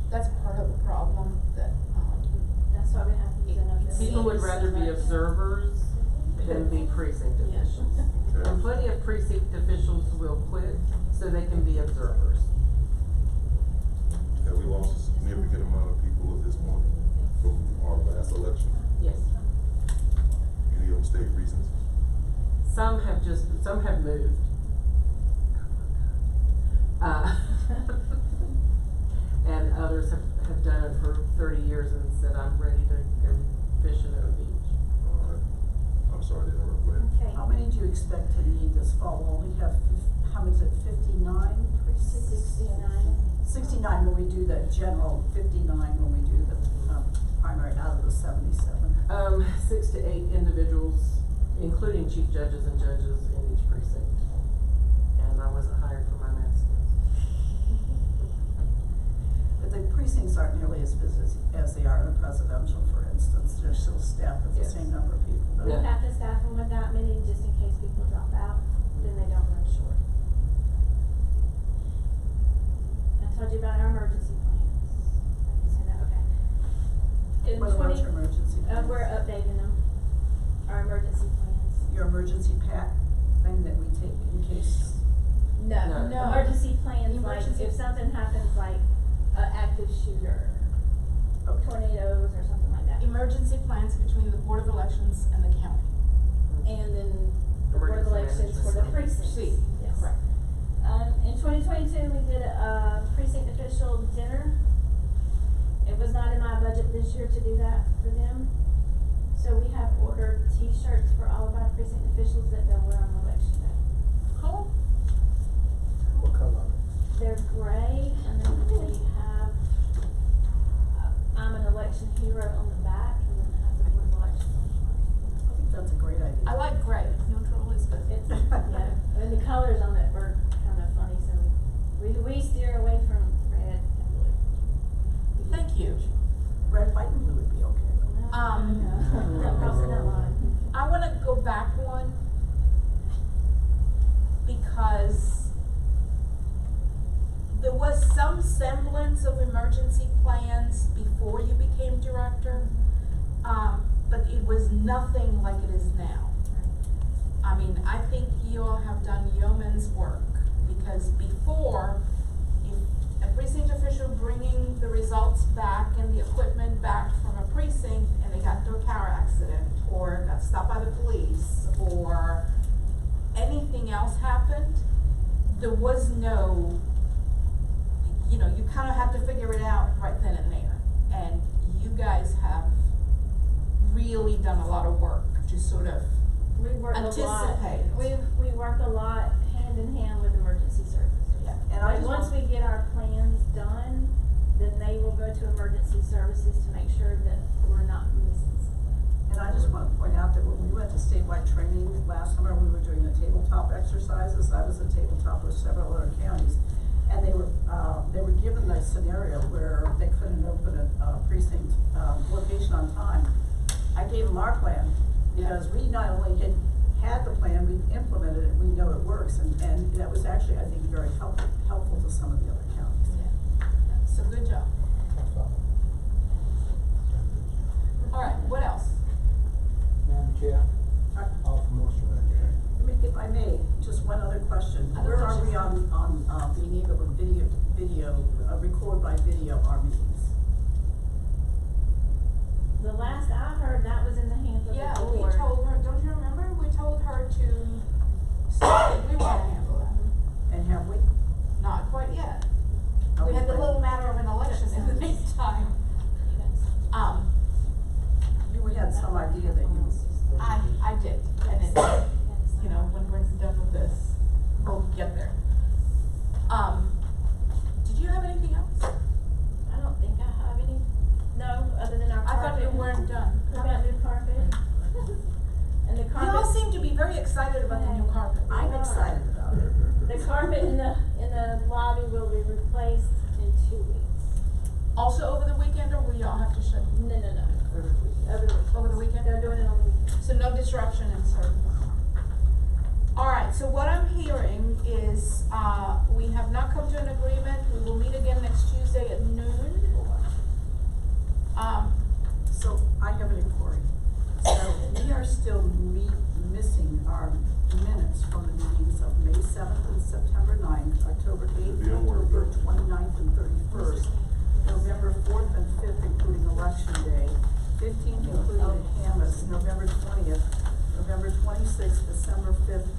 S2: That's part of the problem that,
S9: That's why we have to use another.
S11: People would rather be observers than be precinct officials.
S8: Okay.
S11: And plenty of precinct officials will quit so they can be observers.
S8: Have we lost a significant amount of people at this point from our last election?
S11: Yes.
S8: Any of them state reasons?
S11: Some have moved. And others have done it for 30 years and said, I'm ready to go fishing at a beach.
S8: All right. I'm sorry to interrupt, go ahead.
S9: Okay.
S7: How many do you expect to need this fall? We'll only have, how many is it, 59 precincts?
S9: 69.
S7: 69 when we do the general, 59 when we do the primary out of the 77.
S11: 6 to 8 individuals, including chief judges and judges in each precinct. And I wasn't hired for my math skills.
S7: But the precincts aren't nearly as busy as they are in a presidential, for instance. They're still staffed with the
S11: Yes.
S7: same number of people.
S9: We
S11: Yeah.
S9: have to staff them with that many just in case people drop out, then they don't run short. I told you about our emergency plans. I can say that, okay. In
S7: What about
S9: 20
S7: your emergency plans?
S9: we're updating them, our emergency plans.
S7: Your emergency pack thing that we take in case.
S9: No,
S11: No.
S9: emergency plans, like
S2: Emergency-
S9: if something happens, like an active shooter, tornadoes or something like that.
S2: Emergency plans between the Board of Elections and the county.
S9: And then the Board of
S11: Emergency
S9: Elections for the
S11: management.
S9: precincts.
S2: See,
S9: Yes.
S2: correct.
S9: In 2022, we did a precinct official dinner. It was not in my budget this year to do that for them. So we have ordered T-shirts for all of our precinct officials that they'll wear on election day.
S2: Cool.
S10: What color?
S9: They're gray, and then we have, I'm an election hero on the back, and then it has the Board of Elections on the front.
S7: I think that's a great idea.
S2: I like gray. Neutral is good.
S9: It's, yeah, and the colors on it were kind of funny, so we steer away from red and blue.
S2: Thank you.
S7: Red, white, and blue would be okay.
S9: Not crossing that line.
S2: I wanna go back one because there was some semblance of emergency plans before you became director, but it was nothing like it is now. I mean, I think you all have done yeoman's work, because before, if a precinct official bringing the results back and the equipment back from a precinct, and they got into a car accident, or got stopped by the police, or anything else happened, there was no, you know, you kinda have to figure it out right then and there. And you guys have really done a lot of work to sort of
S9: We work a lot.
S2: anticipate.
S9: We work a lot hand in hand with emergency services.
S2: Yeah.
S7: And I
S9: Like,
S7: just
S9: once
S7: want-
S9: we get our plans done, then they will go to emergency services to make sure that we're not missing something.
S7: And I just want to point out that when we went to statewide training last summer, we were doing the tabletop exercises. I was at tabletop with several other counties. And they were given a scenario where they couldn't open a precinct, location on time. I gave them our plan, because we not only had the plan, we implemented it, we know it works. And that was actually, I think, very helpful to some of the other counties.
S2: Yeah. So good job. All right, what else?
S10: Madam Chair,
S7: Uh,
S10: off motion right there.
S7: If I may, just one other question.
S2: Other
S7: Where are we
S2: questions?
S7: on being able to record by video our meetings?
S9: The last I heard, that was in the hands of the
S2: Yeah,
S9: board.
S2: we told her, don't you remember? We told her to start it. We were gonna handle that.
S7: And have we?
S2: Not quite yet.
S7: Are
S2: We had the
S7: planning-
S2: little matter of an election in the meantime.
S7: You had some idea that you.
S2: I did, and it, you know, when we're done with this, we'll get there. Did you have anything else?
S9: I don't think I have any, no, other than our
S2: I
S9: carpet.
S2: thought you weren't done.
S9: We got new carpet. And the
S2: You all
S9: carpet,
S2: seem to be very excited about the new carpet.
S7: I'm excited about it.
S9: the carpet in the lobby will be replaced in 2 weeks.
S2: Also over the weekend, or will y'all have to shut?
S9: No.
S2: Over the weekend?
S9: They're doing it on the weekend.
S2: So no disruption in service. All right, so what I'm hearing is, we have not come to an agreement. We will meet again next Tuesday at noon.
S7: So I have an inquiry. still missing our minutes from the meetings of May seventh and September 9th, October eighth,
S8: Be on work,
S7: October
S8: though.
S7: 29th and 31st, November fourth and fifth, including election day, 15th, including the canvass, November 20th, November 26th, December 5th,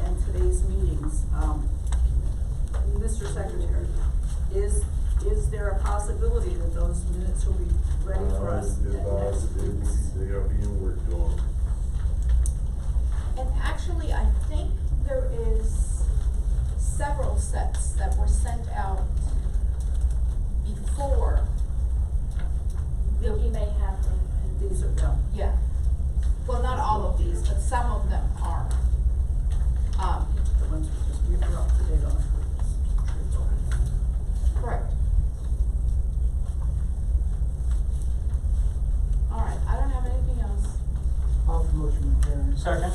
S7: and today's meetings. Mr. Secretary, is there a possibility that those minutes will be ready for us at next week's?
S8: They are being worked on.
S2: And actually, I think there is several sets that were sent out before.
S9: Vicky may have them.
S7: These are done.
S2: Yeah. Well, not all of these, but some of them are.
S7: The ones we were up to date on.
S2: Correct. All right, I don't have anything else.
S10: Offer motion to adjourn.
S1: Second?